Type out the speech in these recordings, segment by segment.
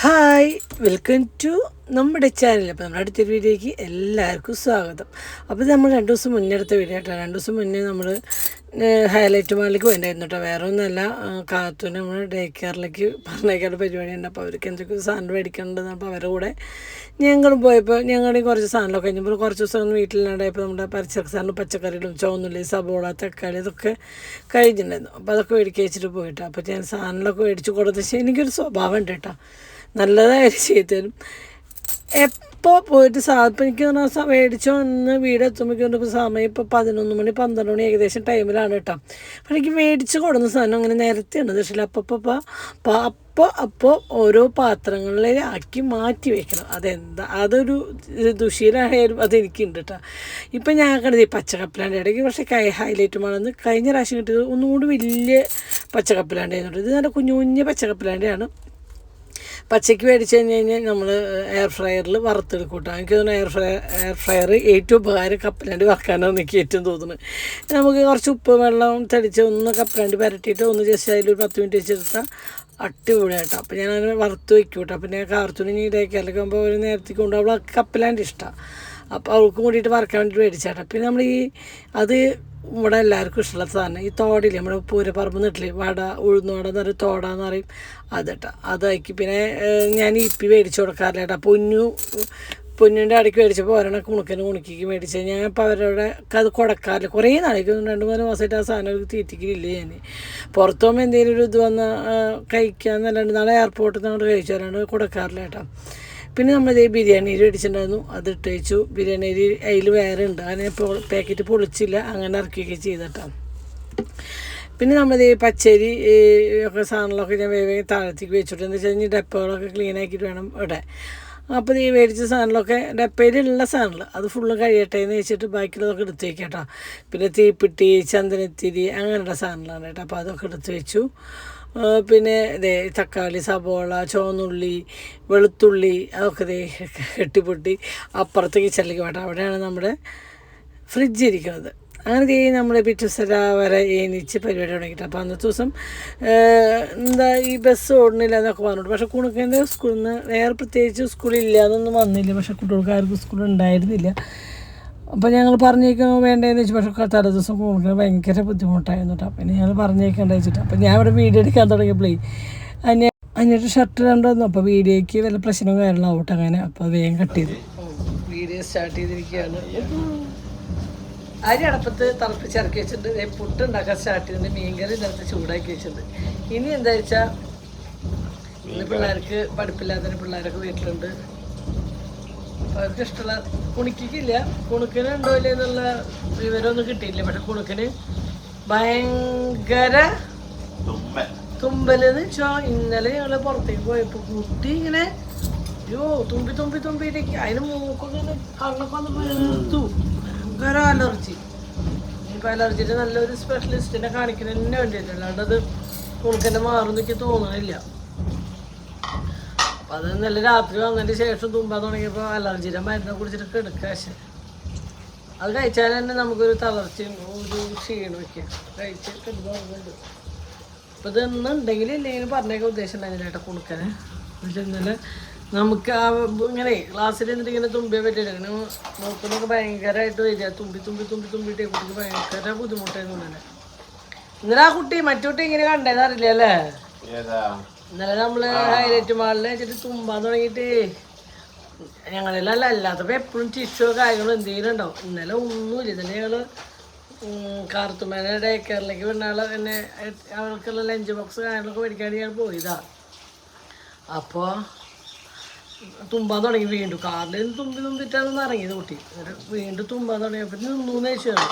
Hi, welcome to നമ്മുടെ channel. അപ്പോൾ നമ്മുടെ അടുത്തൊരു വീഡിയോയ്ക്ക് എല്ലാവർക്കും സ്വാഗതം. അപ്പോൾ നമ്മൾ 2 ദിവസം മുന്നേ എടുത്ത വീഡിയോ കേട്ടോ. 2 ദിവസം മുന്നേ നമ്മൾ ഹൈലൈറ്റ് മാളിലേക്ക് പോയിട്ടുണ്ടായിരുന്നു കേട്ടോ. വേറെ ഒന്നുമല്ല, കാത്തുനെ നമ്മൾ ഡേ കെയറിലേക്ക് പറഞ്ഞേക്കേണ്ട പരിപാടിയുണ്ട്. അപ്പോൾ അവർക്ക് എന്തൊക്കെ സാധനം മേടിക്കേണ്ടതെന്ന്. അപ്പോൾ അവരുടെ കൂടെ ഞങ്ങളും പോയപ്പോൾ ഞങ്ങളുടെ കുറച്ച് സാധനമൊക്കെ കഴിഞ്ഞപ്പോൾ കുറച്ച് ദിവസം വീട്ടിലുണ്ടായപ്പോൾ നമ്മുടെ പച്ചക്കറി സാധനം, പച്ചക്കറികളും ചുവന്നുള്ളി, സബോള, തക്കാളി ഇതൊക്കെ കഴിഞ്ഞിട്ടുണ്ടായിരുന്നു. അപ്പോൾ അതൊക്കെ മേടിക്കുക വെച്ചിട്ട് പോയിട്ടോ. അപ്പോൾ ഞാൻ സാധനങ്ങളൊക്കെ മേടിച്ച് കൊടുത്ത ശേഷം എനിക്കൊരു സ്വഭാവം ഉണ്ട് കേട്ടോ, നല്ലതായിട്ട് ചെയ്തു തരും. എപ്പോൾ പോയിട്ട് ഇപ്പം എനിക്ക് പറഞ്ഞാൽ മേടിച്ചോ ഒന്ന് വീടെത്തുമ്പോഴേക്കും സമയം ഇപ്പോൾ 11 മണി 12 മണി ഏകദേശം ടൈമിലാണ് കേട്ടോ. അപ്പോൾ എനിക്ക് മേടിച്ച് കൊടുക്കുന്ന സാധനം അങ്ങനെ നേരത്തെയാണ് പക്ഷേ അപ്പോൾ ഓരോ പാത്രങ്ങളിലാക്കി മാറ്റി വെക്കണം. അതെന്താ അതൊരു ദുശീലമായാലും അതെനിക്കുണ്ട് കേട്ടോ. ഇപ്പം ഞാൻ കണ്ടത് ഈ പച്ചക്കപ്പലാൻ്റെ ഇടയ്ക്ക് പക്ഷേ ഹൈലൈറ്റ് ആണെന്ന് കഴിഞ്ഞ പ്രാവശ്യം കിട്ടിയത് ഒന്നുകൂടി വലിയ പച്ചക്കപ്പലാണ്ടായിരുന്നു. ഇത് നല്ല കുഞ്ഞു കുഞ്ഞ് പച്ചക്കപ്പലാൻ്റെയാണ്. പച്ചയ്ക്ക് മേടിച്ച് കഴിഞ്ഞാൽ നമ്മൾ എയർ ഫ്രയറിൽ വറുത്തെടുക്കും കേട്ടോ. എനിക്ക് തോന്നുന്നു എയർ ഫ്രയർ ഏറ്റവും ഉപകാരം കപ്പലണ്ടി വറക്കാനാണ് എനിക്ക് ഏറ്റവും തോന്നുന്നത്. നമുക്ക് കുറച്ച് ഉപ്പ് വെള്ളം തെളിച്ച് ഒന്ന് കപ്പലണ്ടി പരട്ടിയിട്ട് ഒന്ന് ജസ്റ്റ് അതിലൊരു 10 മിനിറ്റ് വെച്ചെടുത്താൽ അടിപൊളിയായിട്ടോ. അപ്പോൾ ഞാനങ്ങനെ വറുത്ത് വയ്ക്കും കേട്ടോ. പിന്നെ കാർത്തൂണി ഇടയ്ക്കൊക്കെ ആകുമ്പോൾ ഒരു നേരത്തേക്ക് കൊണ്ട് അവൾ കപ്പലണ്ടി ഇഷ്ടമാണ്. അപ്പോൾ അവൾക്ക് കൂടിയിട്ട് വറക്കാൻ വേണ്ടിയിട്ട് മേടിച്ചാട്ടോ. പിന്നെ നമ്മൾ അത് ഇവിടെ എല്ലാവർക്കും ഇഷ്ടമുള്ള സാധനം ഈ തോടില്ലേ, നമ്മുടെ പൂരപ്പറമ്പ് നിട്ടില്ലേ, ഉഴുന്ന് വട എന്ന് പറയും, തോടാന്ന് പറയും, അതട്ടോ. അതാക്കി പിന്നെ ഞാൻ ഇപ്പി മേടിച്ച് കൊടുക്കാറില്ല കേട്ടോ. പൊന്നിൻ്റെ അടിക്ക് മേടിച്ചപ്പോൾ ഒരെണ്ണം കുണുക്കിക്ക് മേടിച്ച് ഞാൻ ഇപ്പോൾ അവരുടെ അത് കൊടുക്കാറില്ല. കുറേ നാളേക്ക് 2-3 മാസമായിട്ട് ആ സാധനം അവർക്ക് തീറ്റിക്കില്ല. ഞാൻ പുറത്തു പോകുമ്പോൾ എന്തെങ്കിലും ഒരു ഇത് വന്നാൽ കഴിക്കാമെന്നല്ലാണ്ട് നാളെ എയർപോർട്ടിൽ നിന്ന് അങ്ങോട്ട് കഴിച്ചു വരാണ്ട് കൊടുക്കാറില്ല കേട്ടോ. പിന്നെ നമ്മളിത് ബിരിയാണി അരി മേടിച്ചിട്ടുണ്ടായിരുന്നു, അത് ഇട്ട് വെച്ചു. ബിരിയാണി അരി അതിൽ വേറെ ഉണ്ട്, അങ്ങനെ പാക്കറ്റ് പൊളിച്ചില്ല, അങ്ങനെ ഇറക്കുകയൊക്കെ ചെയ്തിട്ടോ. പിന്നെ നമ്മളിത് പച്ചരി ഒക്കെ സാധനങ്ങളൊക്കെ ഞാൻ വേഗം താഴത്തേക്ക് വെച്ചിട്ട് എന്താ വെച്ച് കഴിഞ്ഞാൽ ഡപ്പകളൊക്കെ ക്ലീൻ ആക്കിയിട്ട് വേണം ഇവിടെ. അപ്പോൾ ഈ മേടിച്ച സാധനങ്ങളൊക്കെ ഡപ്പയിലുള്ള സാധനങ്ങൾ അത് ഫുള്ള് കഴിയട്ടെ എന്ന് വെച്ചിട്ട് ബാക്കിയുള്ളതൊക്കെ എടുത്ത് വയ്ക്കാം കേട്ടോ. പിന്നെ തീപ്പെട്ടി, ചന്ദനത്തിരി അങ്ങനെയുള്ള സാധനങ്ങളാണ് കേട്ടോ. അപ്പോൾ അതൊക്കെ എടുത്ത് വെച്ചു. പിന്നെ തക്കാളി, സബോള, ചുവന്നുള്ളി, വെളുത്തുള്ളി അതൊക്കെ കെട്ടിപ്പൊട്ടി അപ്പുറത്ത് കിച്ചണിലേക്ക് വേണ്ട. അവിടെയാണ് നമ്മുടെ ഫ്രിഡ്ജ് ഇരിക്കുന്നത്. അങ്ങനെ നമ്മുടെ പിറ്റേസര വരെ ഏനിച്ച് പരിപാടി തുടങ്ങിയിട്ട്. അപ്പോൾ അന്നത്തെ ദിവസം ഈ ബസ് ഓടണില്ല എന്നൊക്കെ പറഞ്ഞിട്ട്. പക്ഷേ കുണുക്കേൻ്റെ സ്കൂളിൽ നിന്ന് വേറെ പ്രത്യേകിച്ച് സ്കൂളില്ല എന്നൊന്നും വന്നില്ല. പക്ഷേ കുട്ടികൾക്കാർക്ക് സ്കൂൾ ഉണ്ടായിരുന്നില്ല. അപ്പോൾ ഞങ്ങൾ പറഞ്ഞേക്കാൻ വേണ്ടതെന്ന് വെച്ചാൽ പക്ഷേ തലേ ദിവസം കൊടുക്കാൻ ഭയങ്കര ബുദ്ധിമുട്ടായിരുന്നു കേട്ടോ. പിന്നെ ഞങ്ങൾ പറഞ്ഞേക്കേണ്ട വെച്ചിട്ട് അപ്പോൾ ഞാൻ ഇവിടെ വീഡിയോ എടുക്കാൻ തുടങ്ങിയപ്പോഴേ അഞ്ഞിട്ട് ഷർട്ട് രണ്ടു. അപ്പോൾ വീഡിയോയ്ക്ക് വല്ല പ്രശ്നവും കാര്യങ്ങളാവട്ടെ അങ്ങനെ. അപ്പോൾ വേഗം കട്ട് ചെയ്തു വീഡിയോ സ്റ്റാർട്ട് ചെയ്തിരിക്കുകയാണ്. അരി അടപ്പത്ത് തിളപ്പിച്ചിറക്കി വെച്ചിട്ടുണ്ട്. പുട്ടുണ്ടാക്കാൻ സ്റ്റാർട്ട് ചെയ്തിട്ടുണ്ട്. മീൻകറി ഇന്നലത്തെ ചൂടാക്കി വെച്ചിട്ടുണ്ട്. ഇനി എന്താ വെച്ചാൽ ഇന്ന് പിള്ളേർക്ക് പഠിപ്പില്ലാത്ത പിള്ളേരൊക്കെ വീട്ടിലുണ്ട്. അവർക്ക് ഇഷ്ടമുള്ള കുണിക്കില്ല, കുണുക്കിന് ഉണ്ടോ ഇല്ല എന്നുള്ള വിവരമൊന്നും കിട്ടിയില്ല. പക്ഷെ കുണുക്കിന് ഭയങ്കര തുമ്പലെന്ന് വെച്ചാൽ ഇന്നലെ ഞങ്ങൾ പുറത്തേക്ക് പോയപ്പോൾ കുട്ടി ഇങ്ങനെ തുമ്പിയിട്ടേക്ക് അതിന് മൂക്കൊക്കെ കണ്ണൊക്കെ വന്ന് വെറുത്തു. ഭയങ്കര അലർജി. ഇനിയിപ്പോൾ അലർജിയുടെ നല്ലൊരു സ്പെഷ്യലിസ്റ്റിനെ കാണിക്കുന്നതിന് വേണ്ടിയിട്ട്, അല്ലാണ്ട് അത് കുണുക്കിൻ്റെ മാറുമെന്ന് എനിക്ക് തോന്നണില്ല. അപ്പം അത് ഇന്നലെ രാത്രി വന്നതിന് ശേഷം തുമ്പാൻ തുടങ്ങിയപ്പോൾ അലർജിയുടെ മരുന്ന് കുടിച്ചിട്ട് എടുക്കുക. പക്ഷേ അത് കഴിച്ചാൽ തന്നെ നമുക്കൊരു തളർച്ചയും ഒരു ക്ഷീണമൊക്കെ കഴിച്ച് കിടന്നുണ്ട്. അപ്പോൾ ഇതൊന്നുണ്ടെങ്കിൽ ഇല്ലെങ്കിലും പറഞ്ഞേക്കാൻ ഉദ്ദേശം ഉണ്ടായിരുന്നില്ല കുണുക്കനെ. പക്ഷെ ഇന്നലെ നമുക്ക് ഇങ്ങനെ ക്ലാസ്സിൽ എന്നിട്ട് ഇങ്ങനെ തുമ്പിയെ പറ്റില്ല, ഇങ്ങനെ നോക്കുന്നൊക്കെ ഭയങ്കരമായിട്ട് വരിക. തുമ്പിട്ടേ കുട്ടിക്ക് ഭയങ്കര ബുദ്ധിമുട്ടായിരുന്നു ഇന്നലെ. ആ കുട്ടി മറ്റു ഇങ്ങനെ കണ്ടേന്ന് അറിയില്ല അല്ലേ. ഇന്നലെ നമ്മള് ഹൈലൈറ്റ് മാളിൽ വെച്ചിട്ട് തുമ്പാൻ തുടങ്ങിയിട്ട് ഞങ്ങളെല്ലാം അല്ലാത്തപ്പോൾ എപ്പോഴും ടിഷ്യൂ കാര്യങ്ങളും എന്തെങ്കിലും ഉണ്ടാവും. ഇന്നലെ ഒന്നുമില്ല. ഇന്നലെ ഞങ്ങള് കാർത്തുമേനെ ഡേ കെയറിലേക്ക് വിടുന്നാളെ തന്നെ അവർക്കുള്ള ലഞ്ച് ബോക്സ് കാര്യങ്ങളൊക്കെ മേടിക്കാൻ ഞാൻ പോയതാ. അപ്പോൾ തുമ്പാൻ തുടങ്ങി വീണ്ടും. കാറിൽ തുമ്പിട്ടാണെന്ന് ഇറങ്ങിയത് കുട്ടി. വീണ്ടും തുമ്പാൻ തുടങ്ങിയപ്പോൾ നിന്നൂന്ന് വെച്ചാണ്.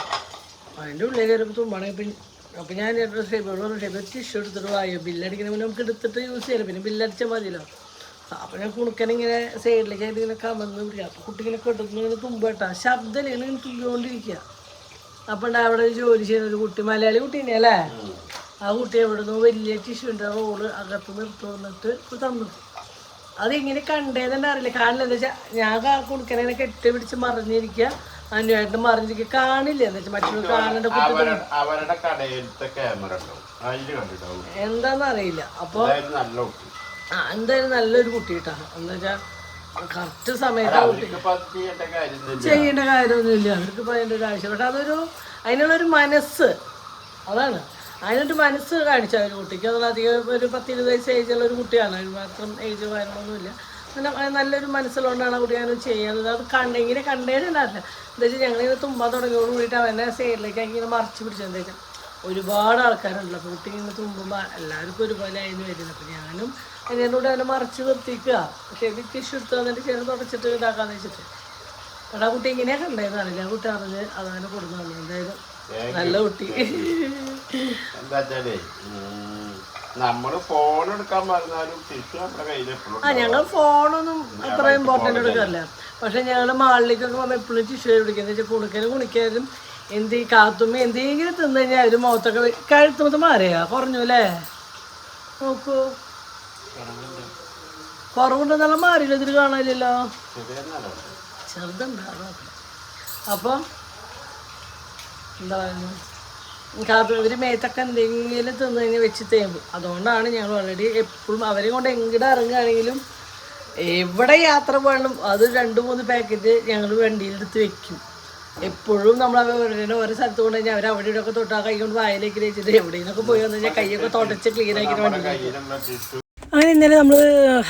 അതിൻ്റെ ഉള്ളിൽ കയറിയപ്പോൾ തുമ്പാണെങ്കിൽ അപ്പോൾ ഞാൻ ഷേബിളോട് ടിഷ്യൂ എടുത്തിട്ട് വായോ ബില്ലടിക്കുന്ന മുന്നേ നമുക്ക് എടുത്തിട്ട് യൂസ് ചെയ്യാം. പിന്നെ ബില്ലടിച്ചാൽ മതിയല്ലോ. അപ്പോൾ ഞാൻ കുണുക്കനിങ്ങനെ സൈഡിലേക്കായിട്ട് ഇങ്ങനെ കമന്ന് പിടിക്കുക. അപ്പോൾ കുട്ടി ഇങ്ങനെ കെട്ടുന്നു ഇങ്ങനെ തുമ്പട്ടാ ശബ്ദം ഇങ്ങനെ തുമ്പിക്കൊണ്ടിരിക്കുക. അപ്പോൾ അവിടെ ജോലി ചെയ്യുന്ന ഒരു കുട്ടി, മലയാളി കുട്ടീനെ അല്ലേ, ആ കുട്ടി എവിടെ നിന്ന് വലിയ ടിഷ്യൂൻ്റെ റോള് അകത്ത് നിർത്തുന്നിട്ട് തന്നു. അതിങ്ങനെ കണ്ടേന്നെ അറിയില്ല. കാണില്ല എന്താ വെച്ചാൽ ഞാൻ കുണുക്കനെ കെട്ടി പിടിച്ച് മറിഞ്ഞിരിക്കുക. അനുവായിട്ട് മറിഞ്ഞിരിക്കുക കാണില്ല. എന്താ വെച്ചാൽ മറ്റുള്ള കാണേണ്ട കുട്ടി എന്താന്നറിയില്ല. അപ്പോൾ എന്തായാലും നല്ലൊരു കുട്ടി കേട്ടോ. എന്ന് വെച്ചാൽ കറക്റ്റ് സമയത്ത് കുട്ടി ചെയ്യേണ്ട കാര്യമൊന്നുമില്ല. അവർക്ക് ഇപ്പോൾ അതിൻ്റെ ഒരു ആവശ്യം. പക്ഷെ അതിനുള്ളൊരു മനസ്സ്, അതാണ്. അതിനൊരു മനസ്സ് കാണിച്ച ഒരു കുട്ടിക്ക്. അതുകൊണ്ട് അധികം ഒരു 10-20 വയസ്സ് ഏജുള്ള ഒരു കുട്ടിയാണ്. അതിന് മാത്രം ഏജ് കാര്യങ്ങളൊന്നുമില്ല. അങ്ങനെ നല്ലൊരു മനസ്സിലുകൊണ്ടാണ് ആ കുട്ടി അങ്ങനെ ചെയ്യുന്നത്. അത് ഇങ്ങനെ കണ്ടേണ്ടാവില്ല. എന്താ വെച്ചാൽ ഞങ്ങളിങ്ങനെ തുമ്പാൻ തുടങ്ങിയോട് കൂടിയിട്ട് അവനെ സൈഡിലേക്ക് ഇങ്ങനെ മറിച്ച് പിടിച്ചത്. എന്താ വെച്ചാൽ ഒരുപാട് ആൾക്കാരുണ്ടല്ലോ. അപ്പോൾ കുട്ടി ഇങ്ങനെ തുമ്പുമ്പോൾ എല്ലാവർക്കും ഒരുപോലെ ആയിരുന്നു വരുന്നത്. അപ്പോൾ ഞാനും അതിനോട് അവനെ മറിച്ച് നിർത്തിക്കുക. പക്ഷേ എനിക്ക് ടിഷ്യൂ എടുത്ത് വന്നിട്ട് ചെറു തുടച്ചിട്ട് ഇതാക്കാന്ന് വെച്ചിട്ട്. പക്ഷേ ആ കുട്ടി ഇങ്ങനെയാണ് കണ്ടായിരുന്നില്ല. ആ കുട്ടി അറിഞ്ഞ് അതങ്ങനെ കൊടുന്നു തന്നു. എന്തായാലും നല്ല കുട്ടി. ഞങ്ങൾ ഫോണൊന്നും അത്ര ഇമ്പോർട്ടൻ്റ് എടുക്കാറില്ല. പക്ഷെ ഞങ്ങൾ മാളിലേക്കൊക്കെ പോകുമ്പോൾ എപ്പോഴും ടിഷ്യൂ പിടിക്കുക. എന്ന് വെച്ചാൽ കുണിക്കാനും ഈ കാത്തുമ്മ എന്തെങ്കിലും തിന്നു കഴിഞ്ഞാൽ അവർ മുഖത്തൊക്കെ കഴുത്തുമ്പത്ത് മാറിയാ കുറഞ്ഞു അല്ലേ? നോക്കൂ, കുറവുണ്ടെന്നുള്ള മാറിയില്ല. ഇതിൽ കാണാനില്ലല്ലോ, ചെറുതുണ്ടാകും. അപ്പം എന്താ പറയുന്നത്, ഇവർ മേത്തൊക്കെ എന്തെങ്കിലും തിന്നു കഴിഞ്ഞാൽ വെച്ച് തേമ്പും. അതുകൊണ്ടാണ് ഞങ്ങൾ ഓൾറെഡി എപ്പോഴും അവരെ കൊണ്ട് എങ്ങോട്ട് ഇറങ്ങുകയാണെങ്കിലും എവിടെ യാത്ര പോകണം അത് 2-3 പാക്കറ്റ് ഞങ്ങൾ വണ്ടിയിലെടുത്ത് വെക്കും. എപ്പോഴും നമ്മൾ ഓരോ സ്ഥലത്ത് കൊണ്ട് കഴിഞ്ഞാൽ അവർ അവിടെ ഇവിടെയൊക്കെ തൊട്ടാൽ കൈ കൊണ്ട് വായിലേക്ക് വെച്ചിട്ട് എവിടെയെന്നൊക്കെ പോയി വന്നു കഴിഞ്ഞാൽ കൈയൊക്കെ തുടച്ച് ക്ലീൻ ആക്കിയിട്ട് വണ്ടി. അങ്ങനെ ഇന്നലെ നമ്മൾ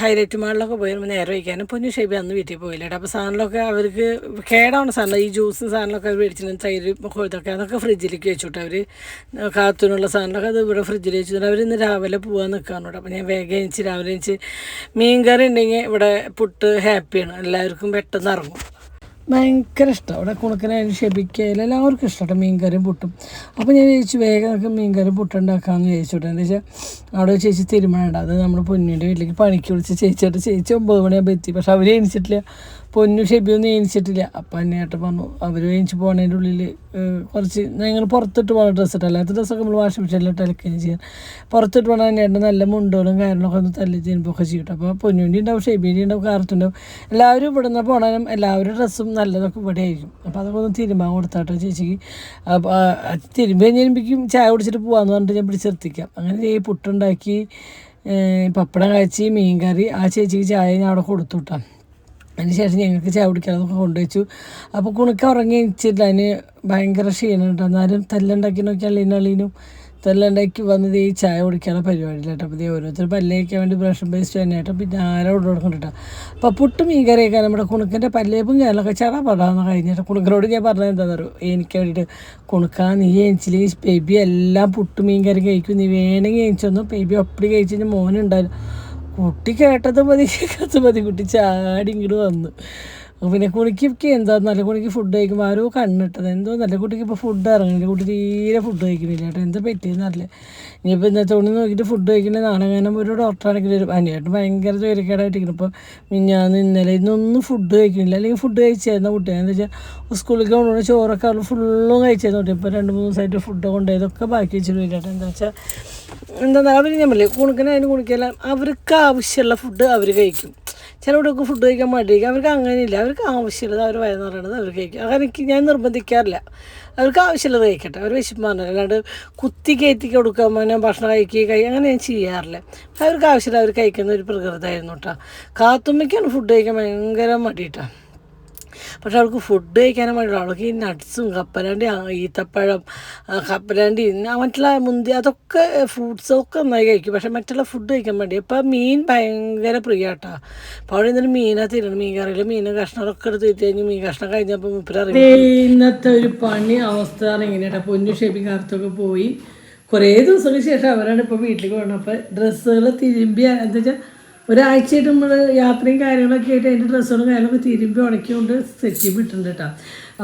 ഹൈലൈറ്റ് മാളിലൊക്കെ പോയി നേരെ വയ്ക്കാനും പൊന്നു ഷേബി അന്ന് വീട്ടിൽ പോയില്ല കേട്ടോ. അപ്പോൾ സാധനങ്ങളൊക്കെ അവർക്ക് കേടാവുന്ന സാധനം, ഈ ജ്യൂസും സാധനങ്ങളൊക്കെ അവർ മേടിച്ചിട്ട് തൈര് കൊഴുത്തൊക്കെ അതൊക്കെ ഫ്രിഡ്ജിലേക്ക് വെച്ചിട്ട് അവർ കാത്തുനുള്ള സാധനങ്ങളൊക്കെ അത് ഇവിടെ ഫ്രിഡ്ജിൽ വെച്ചിട്ട് അവർ ഇന്ന് രാവിലെ പോകാൻ നിൽക്കാറുണ്ട് കേട്ടോ. അപ്പോൾ ഞാൻ വേഗം എണിച്ച് രാവിലെ എണിച്ച് മീൻ കറി ഉണ്ടെങ്കിൽ ഇവിടെ പുട്ട് ഹാപ്പിയാണ്, എല്ലാവർക്കും പെട്ടെന്ന് ഇറങ്ങും. ഭയങ്കര ഇഷ്ടമാണ് അവിടെ കുണുക്കനായാലും ഷെബിക്കായാലും എല്ലാവർക്കും ഇഷ്ടമാണ് മീൻകറിയും പുട്ടും. അപ്പോൾ ഞാൻ ചോദിച്ചു വേഗം നമുക്ക് മീൻകറിയും പുട്ടുണ്ടാക്കാമെന്ന് ചോദിച്ചോട്ടെ. എന്താ വെച്ചാൽ അവിടെ ചേച്ചി തീരുമാനമുണ്ട്. അത് നമ്മൾ പൊന്നിൻ്റെ വീട്ടിലേക്ക് പണിക്ക് വിളിച്ച് ചേച്ചിയായിട്ട് ചേച്ചി 9 മണിയാകുമ്പോൾ എത്തി. പക്ഷെ അവർ എണിച്ചിട്ടില്ല, പൊന്നു ഷെബിയൊന്നും എണിച്ചിട്ടില്ല. അപ്പം അന്നേട്ട് പറഞ്ഞു അവർ എണിച്ച് പോകുന്നതിൻ്റെ ഉള്ളിൽ കുറച്ച് ഞങ്ങൾ പുറത്തിട്ട് പോകുന്ന ഡ്രസ്സ് ഇട്ട്, അല്ലാത്ത ഡ്രസ്സൊക്കെ നമ്മൾ വാഷിംഗ് മെഷീനിലിട്ട് അലക്കുകയും ചെയ്യാൻ. പുറത്തിട്ട് പോകണം അന്നേട്ട് നല്ല മുണ്ടോളും കാര്യങ്ങളൊക്കെ ഒന്ന് തല്ലി ചെയ്യുമ്പോഴൊക്കെ ചെയ്യട്ടെ. അപ്പോൾ പൊന്നുണ്ടി ഉണ്ടാവും, ഷെബിൻ്റെ ഉണ്ടാവും, കാർത്തുണ്ടാവും. എല്ലാവരും ഇവിടെ നിന്ന് പോകണം. എല്ലാവരും ഡ്രസ്സും നല്ലതൊക്കെ ഇവിടെ ആയിരിക്കും. അപ്പോൾ അതൊക്കെ ഒന്ന് തിരുമ്പാൻ കൊടുത്താട്ടോ ചേച്ചിക്ക്. അപ്പോൾ തിരുമ്പി കഴിഞ്ഞിരിക്കും ചായ കുടിച്ചിട്ട് പോകാമെന്ന് പറഞ്ഞിട്ട് ഞാൻ പിടിച്ചെത്തിക്കാം. അങ്ങനെ ഈ പുട്ടുണ്ടാക്കി, പപ്പടം കാച്ചി, മീൻ കറി, ആ ചേച്ചിക്ക് ചായ ഞാൻ അവിടെ കൊടുത്തു വിട്ടാം. അതിന് ശേഷം ഞങ്ങൾക്ക് ചായ കുടിക്കാനൊക്കെ കൊണ്ടുവച്ചു. അപ്പോൾ കുണുക്ക ഉറങ്ങി വെച്ചില്ല, അതിന് ഭയങ്കര ക്ഷീണം കേട്ടോ. എന്നാലും തെല്ലുണ്ടാക്കി നോക്കിയാൽ അള്ളീനും തെല്ലുണ്ടാക്കി വന്നത് ഈ ചായ കുടിക്കാനുള്ള പരിപാടിയില്ല കേട്ടോ. അപ്പോൾ ഓരോരുത്തർ പല്ലേക്കാൻ വേണ്ടി ബ്രഷ് പേസ്റ്റ് തന്നെ കേട്ടോ. പിന്നെ ആരോട് കൊടുക്കണം കേട്ടോ. അപ്പോൾ പുട്ട് മീൻ കറിയൊക്കെ നമ്മുടെ കുണുക്കൻ്റെ പല്ലേപ്പും കാര്യങ്ങളൊക്കെ ചടപടാന്ന് കഴിഞ്ഞിട്ട് കുണുക്കനോട് ഞാൻ പറഞ്ഞത് എന്താണെന്ന് അറിയോ, എനിക്ക് വേണ്ടിയിട്ട് കുണുക്ക നീ എണിച്ചില്ലെങ്കിൽ ബേബി എല്ലാം പുട്ട് മീൻ കറി കഴിക്കും, നീ വേണമെങ്കിൽ എണിച്ചൊന്നു ബേബി ഒപ്പടി കഴിച്ച് കഴിഞ്ഞാൽ മോനുണ്ടായിരുന്നു. കുട്ടി കേട്ടത് മതി കേൾക്കാത്ത മതി, കുട്ടി ചാടി ഇങ്ങോട്ട് വന്നു. പിന്നെ കുണിക്ക് എന്താ നല്ല കുണിക്ക് ഫുഡ് കഴിക്കുമ്പോൾ ആരോ കണ്ണിട്ടത് എന്തോ നല്ല കുട്ടിക്ക് ഇപ്പോൾ ഫുഡ് ഇറങ്ങുന്നില്ല. കുട്ടി തീരെ ഫുഡ് കഴിക്കുന്നില്ല കേട്ടോ. എന്താ പറ്റിയെന്നറിയില്ല. ഇനിയിപ്പോൾ ഇന്നത്തെ തുണി നോക്കിയിട്ട് ഫുഡ് കഴിക്കുന്ന നാളെങ്ങാനും ഒരു ഡോക്ടറാണെങ്കിൽ ഒരു അനിയായിട്ട് ഭയങ്കര ജ്വരക്കേടായിട്ടിരിക്കുന്നു. ഇപ്പോൾ മിഞ്ഞാന്ന് ഇന്നലെ ഇന്നൊന്നും ഫുഡ് കഴിക്കുന്നില്ല. അല്ലെങ്കിൽ ഫുഡ് കഴിച്ചായിരുന്ന കുട്ടിയാണ്. എന്താ വെച്ചാൽ സ്കൂളിലേക്ക് കൊണ്ടുപോകുന്ന ചോറൊക്കെ അവൾ ഫുള്ളും കഴിച്ചായിരുന്നു കുട്ടി. ഇപ്പോൾ 2-3 ദിവസമായിട്ട് ഫുഡ് കൊണ്ടുപോയതൊക്കെ ബാക്കി വെച്ചിട്ട് വരില്ല കേട്ടോ. എന്താ വെച്ചാൽ എന്താ അവർ ഞാൻ പറയില്ലേ കുണുക്കനായാലും കുണിക്കെല്ലാം അവർക്ക് ആവശ്യമുള്ള ഫുഡ് അവർ കഴിക്കും. ചിലവിടെയൊക്കെ ഫുഡ് കഴിക്കാൻ മടിയിരിക്കും. അവർക്ക് അങ്ങനെയില്ല, അവർക്ക് ആവശ്യമുള്ളത് അവർ വയറ് നിറയണത് അവർ കഴിക്കും. അതെനിക്ക് ഞാൻ നിർബന്ധിക്കാറില്ല. അവർക്ക് ആവശ്യമുള്ളത് കഴിക്കട്ടെ, അവർ വിശപ്പ് പറഞ്ഞില്ല. അല്ലാണ്ട് കുത്തി കയറ്റി കൊടുക്കാൻ ഞാൻ ഭക്ഷണം അങ്ങനെ ഞാൻ ചെയ്യാറില്ല. അവർക്ക് ആവശ്യമില്ല അവർ കഴിക്കുന്ന ഒരു പ്രകൃതമായിരുന്നു കേട്ടോ. കാത്തുമ്മയ്ക്കാണ് ഫുഡ് കഴിക്കാൻ ഭയങ്കര മടി കേട്ടോ. പക്ഷെ അവൾക്ക് ഫുഡ് കഴിക്കാനും വേണ്ടിയുള്ള അവൾക്ക് ഈ നട്ട്സും കപ്പലണ്ടി, ഈത്തപ്പഴം, കപ്പലണ്ടി, മറ്റുള്ള മുന്തി അതൊക്കെ ഫ്രൂട്ട്സൊക്കെ നന്നായി കഴിക്കും. പക്ഷെ മറ്റുള്ള ഫുഡ് കഴിക്കാൻ വേണ്ടി ഇപ്പം മീൻ ഭയങ്കര പ്രിയാട്ടാ. അപ്പോൾ അവിടെ ഇന്നൊരു മീനാ തീരണം. മീൻ കറിയിൽ മീൻ കഷ്ണമൊക്കെ എടുത്ത് തീറ്റി കഴിഞ്ഞ് മീൻ കഷ്ണം കഴിഞ്ഞപ്പോൾ മുപ്പരറിയാം. ഇന്നത്തെ ഒരു പണി അവസ്ഥ ഇങ്ങനെയാട്ടാ. പൊന്നു ഷെബി കാർത്തൊക്കെ പോയി കുറേ ദിവസങ്ങൾക്ക് ശേഷം അവരാണ് ഇപ്പോൾ വീട്ടിലേക്ക് പോകണം. അപ്പോൾ ഡ്രസ്സുകൾ തിരുമ്പി എന്താ വെച്ചാൽ ഒരാഴ്ചയായിട്ട് നമ്മൾ യാത്രയും കാര്യങ്ങളൊക്കെ ആയിട്ട് അതിൻ്റെ ഡ്രസ്സുകളും കാര്യങ്ങളൊക്കെ തിരുമ്പി ഉണക്കിക്കൊണ്ട് സെറ്റ് ചെയ്ത് വിട്ടിട്ടുണ്ട് കേട്ടോ.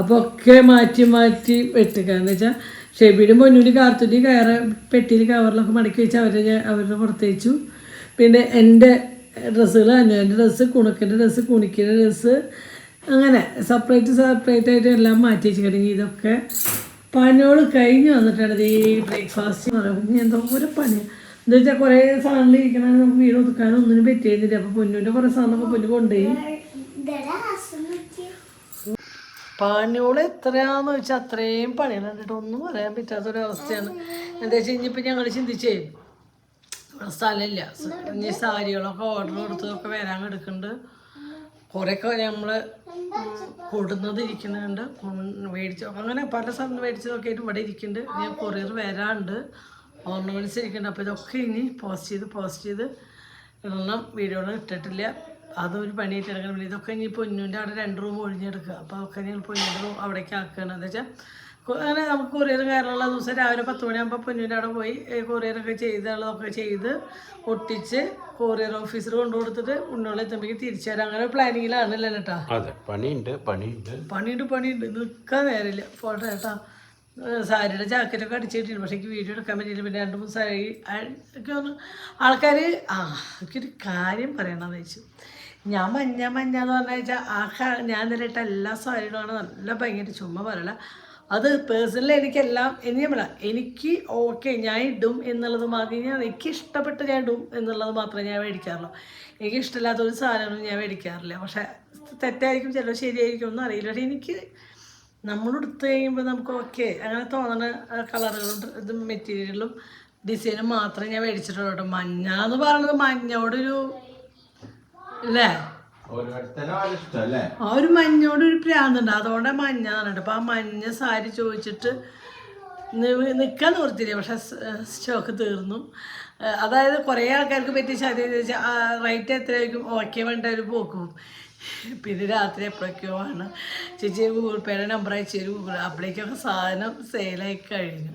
അപ്പോൾ ഒക്കെ മാറ്റി വെട്ടുക എന്ന് വെച്ചാൽ ഷെബിയുടെ പൊന്നൂരി കാർത്തൂരി പെട്ടിയിൽ കവറിലൊക്കെ മടക്കി വെച്ച് അവരുടെ പുറത്തേച്ചു. പിന്നെ എൻ്റെ ഡ്രസ്സുകൾ, അനുവിൻ്റെ ഡ്രസ്സ്, കുണുക്കിൻ്റെ ഡ്രസ്സ്, കുണിക്കിൻ്റെ ഡ്രസ്സ്, അങ്ങനെ സെപ്പറേറ്റ് ആയിട്ട് എല്ലാം മാറ്റി വെച്ച് കഴിഞ്ഞ് ഇതൊക്കെ പണിയോട് കഴിഞ്ഞ് വന്നിട്ടാണ് ഈ ബ്രേക്ക്ഫാസ്റ്റ് എന്ന് പറയുമ്പോൾ എന്തോ ഒരു പണിയാണ്. എന്താ വെച്ചാൽ കുറേ സാധനങ്ങൾ ഇരിക്കണ നമുക്ക് വീട് ഒതുക്കാനും ഒന്നിനും പറ്റിയിരുന്നില്ല. അപ്പോൾ പൊന്നൂൻ്റെ കുറേ സാധനമൊക്കെ പൊന്നു കൊണ്ടുപോയി. പണിയോള് എത്രയാണെന്ന് വെച്ചാൽ അത്രയും പണികൾ കണ്ടിട്ട് ഒന്നും പറയാൻ പറ്റാത്തൊരവസ്ഥയാണ്. എന്താ വെച്ച് കഴിഞ്ഞപ്പോൾ ഞങ്ങൾ ചിന്തിച്ചേ സ്ഥലമില്ല. ഇനി സാരികളൊക്കെ ഓർഡർ കൊടുത്തതൊക്കെ വരാൻ എടുക്കുന്നുണ്ട്. കുറേയൊക്കെ നമ്മൾ കൊടുന്നത് ഇരിക്കുന്നുണ്ട്, മേടിച്ചു അങ്ങനെ പല സ്ഥലത്ത് മേടിച്ചതൊക്കെ ആയിട്ട് ഇവിടെ ഇരിക്കുന്നുണ്ട്. ഞാൻ കൊറിയർ വരാറുണ്ട്, ഓർണമെൻറ്റ്സ് ഇരിക്കുന്നുണ്ട്. അപ്പോൾ ഇതൊക്കെ ഇനി പോസ്റ്റ് ചെയ്ത് ഇടണം. വീഡിയോകൾ ഇട്ടിട്ടില്ല, അതൊരു പണിയായിട്ട് എടുക്കണം. പിന്നെ ഇതൊക്കെ ഇനി പൊന്നൂൻ്റെ അവിടെ 2 റൂം ഒഴിഞ്ഞെടുക്കുക. അപ്പോൾ ഒക്കെ ഞങ്ങൾ പൊന്നൂൻ്റെ റൂം അവിടേക്ക് ആക്കുകയാണ്. എന്താ വെച്ചാൽ അങ്ങനെ നമുക്ക് കൊറിയർ കയറാനുള്ള ദിവസം രാവിലെ 10 മണിയാകുമ്പോൾ പൊന്നൂൻ്റെ അവിടെ പോയി കൊറിയറൊക്കെ ചെയ്തുള്ളതൊക്കെ ചെയ്ത് ഒട്ടിച്ച് കൊറിയർ ഓഫീസർ കൊണ്ടു കൊടുത്തിട്ട് ഉണ്ണോളെ എത്തുമ്പോഴേക്ക് തിരിച്ചു തരാം. അങ്ങനെ പ്ലാനിങ്ങിലാണ് അല്ലേ ചേട്ടാ? പണിയുണ്ട് നിൽക്കാൻ നേരമില്ല. ഫോട്ടോ ചേട്ടാ സാരിയുടെ ജാക്കറ്റൊക്കെ അടിച്ചിട്ടില്ല, പക്ഷേ എനിക്ക് വീഡിയോ എടുക്കാൻ പറ്റിയില്ല. പിന്നെ 2-3 സാരി ഒക്കെ ഒന്ന് ആൾക്കാർ എനിക്കൊരു കാര്യം പറയണമെന്ന് വെച്ചു. ഞാൻ മഞ്ഞ എന്ന് പറഞ്ഞാൽ ഞാൻ നിലയിട്ട എല്ലാ സാരികളുമാണ് നല്ല ഭയങ്കര ചുമ്മാ പറയല. അത് പേഴ്സണലി എനിക്കെല്ലാം ഞാൻ പറയാം, എനിക്ക് ഓക്കെ ഞാൻ ഇടും എന്നുള്ളത് മാത്രമേ എനിക്ക് ഇഷ്ടപ്പെട്ട് ഞാൻ ഇടും എന്നുള്ളത് മാത്രമേ ഞാൻ മേടിക്കാറുള്ളൂ. എനിക്ക് ഇഷ്ടമില്ലാത്തൊരു സാധനമൊന്നും ഞാൻ മേടിക്കാറില്ല. പക്ഷേ തെറ്റായിരിക്കും, ചിലപ്പോൾ ശരിയായിരിക്കും ഒന്നും അറിയില്ല. പക്ഷേ എനിക്ക് നമ്മളെടുത്ത് കഴിയുമ്പോൾ നമുക്ക് ഓക്കെ അങ്ങനെ തോന്നുന്ന കളറുകളും ഇതും മെറ്റീരിയലും ഡിസൈനും മാത്രമേ ഞാൻ മേടിച്ചിട്ടുള്ളൂ കേട്ടോ. മഞ്ഞ എന്ന് പറയുന്നത് മഞ്ഞോടൊരു അല്ലേ, ആ ഒരു മഞ്ഞോടൊരു പ്രാന്തുണ്ട്, അതുകൊണ്ടാണ് മഞ്ഞ പറഞ്ഞിട്ട്. അപ്പോൾ ആ മഞ്ഞ സാരി ചോദിച്ചിട്ട് നിൽക്കാൻ നിർത്തിയില്ല, പക്ഷെ സ്റ്റോക്ക് തീർന്നു. അതായത് കുറേ ആൾക്കാർക്ക് പറ്റിയ സാരി റേറ്റ് എത്രയായിരിക്കും ഓക്കെ വേണ്ട ഒരു പോക്കും. പിന്നെ രാത്രി എപ്പോഴൊക്കെയോ ആണ് ചേച്ചി ഗൂഗിൾ പേയുടെ നമ്പർ അയച്ചു തരും. അപ്പോഴേക്കൊക്കെ സാധനം സെയിലായി കഴിഞ്ഞു.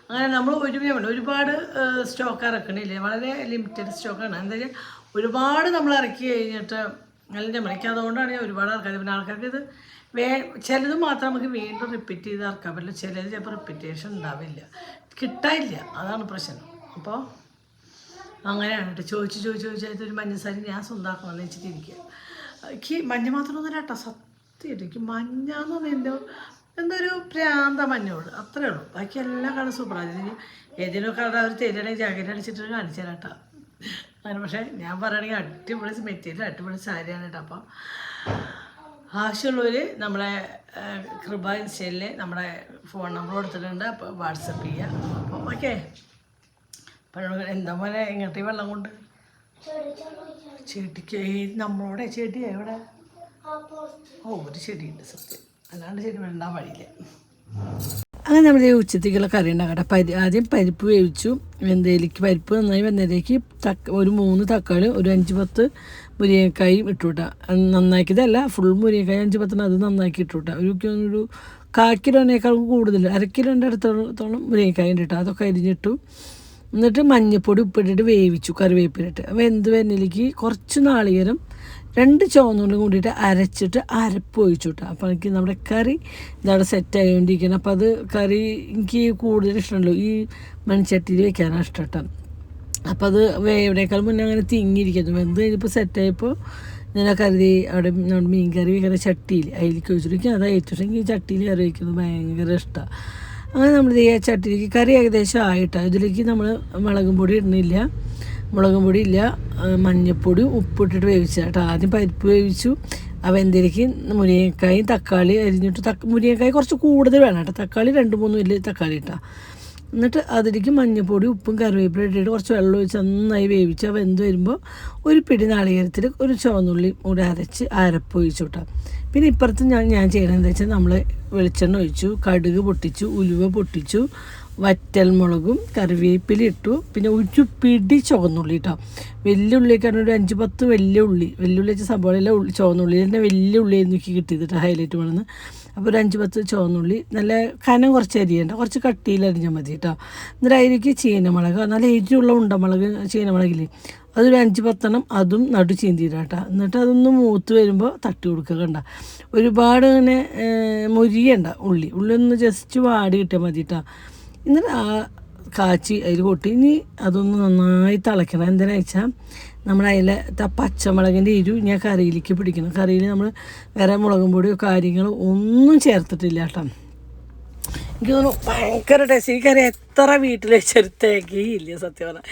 അങ്ങനെ നമ്മൾ ഒരുപാട് സ്റ്റോക്ക് ഇറക്കണില്ലേ, വളരെ ലിമിറ്റഡ് സ്റ്റോക്കാണ്. എന്താ വെച്ചാൽ ഒരുപാട് നമ്മൾ ഇറക്കി കഴിഞ്ഞിട്ട് നല്ല മണിക്ക്, അതുകൊണ്ടാണ് ഞാൻ ഒരുപാട് ആൾക്കാർ. പിന്നെ ആൾക്കാർക്ക് ഇത് ചിലത് മാത്രം നമുക്ക് വീണ്ടും റിപ്പീറ്റ് ചെയ്ത് ഇറക്കാൻ പറ്റില്ല, ചിലത് ചിലപ്പോൾ റിപ്പീറ്റേഷൻ ഉണ്ടാവില്ല, കിട്ടാനില്ല, അതാണ് പ്രശ്നം. അപ്പോൾ അങ്ങനെയാണ് കേട്ടോ. ചോദിച്ചായിട്ട് ഒരു മഞ്ഞസാരി ഞാൻ സ്വന്തമാക്കണമെന്ന് വെച്ചിട്ടിരിക്കുക. എനിക്ക് മഞ്ഞ മാത്രമൊന്നുമില്ല കേട്ടോ, സത്യം എനിക്ക് മഞ്ഞ എന്ന് പറഞ്ഞാൽ എന്തൊരു പ്രാന്ത മഞ്ഞോട്, അത്രേ ഉള്ളൂ. ബാക്കി എല്ലാ കളർ സൂപ്പറാണ്. ഏതെങ്കിലും കളർ അവർ തരികയാണെങ്കിൽ ജാക്കറ്റ് അടിച്ചിട്ട് കാണിച്ചു തരാം കേട്ടോ. അങ്ങനെ പക്ഷേ ഞാൻ പറയുകയാണെങ്കിൽ അടിപൊളി മെറ്റീരിയൽ, അടിപൊളി സാരിയാണ് കേട്ടോ. അപ്പം ആവശ്യമുള്ളവർ നമ്മളെ കൃപ ഇൻസ്റ്റയിൽ നമ്മുടെ ഫോൺ നമ്പർ കൊടുത്തിട്ടുണ്ട്, അപ്പോൾ വാട്സപ്പ് ചെയ്യുക. അപ്പം ഓക്കെ. എന്താ പോലെ എങ്ങോട്ടേ വെള്ളം കൊണ്ട് ചെടിക്ക് നമ്മളോടെ ചെടി എവിടെ? ഒരു ചെടിയുണ്ട് സത്യം, അല്ലാണ്ട് ചെടി വേണ്ട വഴിയില്ല. അങ്ങനെ നമ്മൾ ഉച്ചത്തേക്കുള്ള കറി ഉണ്ടാക്കട്ടെ. ആദ്യം പരിപ്പ് വേവിച്ചു, വെന്തയിലേക്ക് പരിപ്പ് നന്നായി വെന്തയിലേക്ക് ഒരു 3 തക്കാളി, ഒരു 5-10 മുരിങ്ങക്കായും ഇട്ടുവിട്ട. നന്നാക്കിയതല്ല, ഫുൾ മുരിങ്ങക്കായ 5-10 അത് നന്നാക്കി ഇട്ടുവിട്ട. ഒരു 1/4 കിലോനേക്കാളും കൂടുതൽ, 1/2 കിലോൻ്റെ അടുത്തോളം മുരിങ്ങക്കായ ഇട്ടിട്ട് അതൊക്കെ അരിഞ്ഞിട്ടു. എന്നിട്ട് മഞ്ഞൾപ്പൊടി ഉപ്പിട്ടിട്ട് വേവിച്ചു, കറിവേപ്പിലിട്ട്. വെന്ത് വരുന്നതിലേക്ക് കുറച്ച് നാളികേരം 2 ചുവന്നുള്ളിൽ കൂടിയിട്ട് അരച്ചിട്ട് അരപ്പ് ഒഴിച്ചു വിട്ടു. അപ്പോൾ എനിക്ക് നമ്മുടെ കറി ഇതവിടെ സെറ്റായിക്കൊണ്ടിരിക്കണം. അപ്പോൾ അത് കറി എനിക്ക് കൂടുതൽ ഇഷ്ടമുള്ളൂ ഈ മൺചട്ടിയിൽ വെക്കാനാണ് ഇഷ്ടം കേട്ടോ. അപ്പോൾ അത് വേവിനേക്കാൾ മുന്നേ അങ്ങനെ തിങ്ങിയിരിക്കുന്നു. വെന്ത് കഴിഞ്ഞപ്പോൾ സെറ്റായപ്പോൾ ഞാൻ ആ കറി അവിടെ നമ്മുടെ മീൻ കറി വയ്ക്കുന്ന ചട്ടിയിൽ അതിലേക്ക് ഒഴിച്ചിട്ട് അത് ഏറ്റവും എനിക്ക് ചട്ടിയിൽ കറി വയ്ക്കുന്നത് ഭയങ്കര ഇഷ്ടമാണ്. അങ്ങനെ നമ്മൾ ഈ ചട്ടിയിലേക്ക് കറി ഏകദേശം ആയിട്ടാണ്. ഇതിലേക്ക് നമ്മൾ മുളകും പൊടി ഇടുന്നില്ല, മഞ്ഞൾപ്പൊടി ഉപ്പിട്ടിട്ട് വേവിച്ചാൽ കേട്ടോ. ആദ്യം പരിപ്പ് വേവിച്ചു, ആ വെന്തയിലേക്ക് മുരിങ്ങക്കായും തക്കാളി അരിഞ്ഞിട്ട്, മുരിങ്ങക്കായ കുറച്ച് കൂടുതൽ വേണം കേട്ടോ, തക്കാളി 2-3 വലിയ തക്കാളി ഇട്ടാൽ. എന്നിട്ട് അതിലേക്ക് മഞ്ഞൾപ്പൊടി ഉപ്പും കറിവേപ്പില ഇട്ടിട്ട് കുറച്ച് വെള്ളം ഒഴിച്ച് നന്നായി വേവിച്ച് വെന്ത് വരുമ്പോൾ ഒരു പിടി നാളികേരത്തിൽ ഒരു ചുവന്നുള്ളി കൂടെ അരച്ച് അരപ്പ് ഒഴിച്ചു വിട്ടാൽ. പിന്നെ ഇപ്പുറത്ത് ഞാൻ ചെയ്യണമെന്ന് വെച്ചാൽ നമ്മൾ വെളിച്ചെണ്ണ ഒഴിച്ചു, കടുക് പൊട്ടിച്ചു, ഉലുവ പൊട്ടിച്ചു, വറ്റൽമുളകും കറിവേപ്പില ഇട്ടു. പിന്നെ ഒരു പിടി ചുവന്നുള്ളി കേട്ടോ, വലിയ ഉള്ളിയൊക്കെയാണ് ഒരു 5-10 വലിയ ഉള്ളി വെച്ച സബോളയിലെ ചുവന്നുള്ളി തന്നെ വലിയ ഉള്ളി എനിക്ക് കിട്ടിയത് കേട്ടോ, ഹൈലൈറ്റ് വേണമെന്ന്. അപ്പോൾ ഒരു 5-10 ചുവന്നുള്ളി നല്ല കനം കുറച്ച് അരിയണ്ട, കുറച്ച് കട്ടിയിൽ അരിഞ്ഞാൽ മതി കേട്ടോ. എന്നിട്ട് അതിലേക്ക് ചീനമുളക്, നല്ല എരിയുള്ള ഉണ്ടമുളക് ചീനമുളകില്ലേ, അതൊരു 5-10 അതും നടു ചീന്തിയിടാം കേട്ടോ. എന്നിട്ട് അതൊന്ന് മൂത്ത് വരുമ്പോൾ തട്ടി കൊടുക്കുക. കണ്ട ഒരുപാട് ഇങ്ങനെ മൊരിയണ്ട, ഉള്ളി ഒന്ന് ജസ്റ്റ് വാടി കിട്ടിയാൽ മതി കേട്ടോ. എന്നിട്ട് ആ കാച്ചി അതിൽ കൊട്ടി ഇനി അതൊന്ന് നന്നായി തിളയ്ക്കണം. എന്തിനാ വെച്ചാൽ നമ്മൾ അതിലെ പച്ചമുളകിൻ്റെ ഞാൻ കറിയിലേക്ക് പിടിക്കണം. കറിയിൽ നമ്മൾ വേറെ മുളകും പൊടിയോ കാര്യങ്ങളോ ഒന്നും ചേർത്തിട്ടില്ല കേട്ടോ. എനിക്ക് തോന്നുന്നു ഭയങ്കര ടേസ്റ്റ്. എനിക്കറിയാം എത്ര വീട്ടിൽ വെച്ചൊരു തികയില്ല സത്യം പറഞ്ഞാൽ.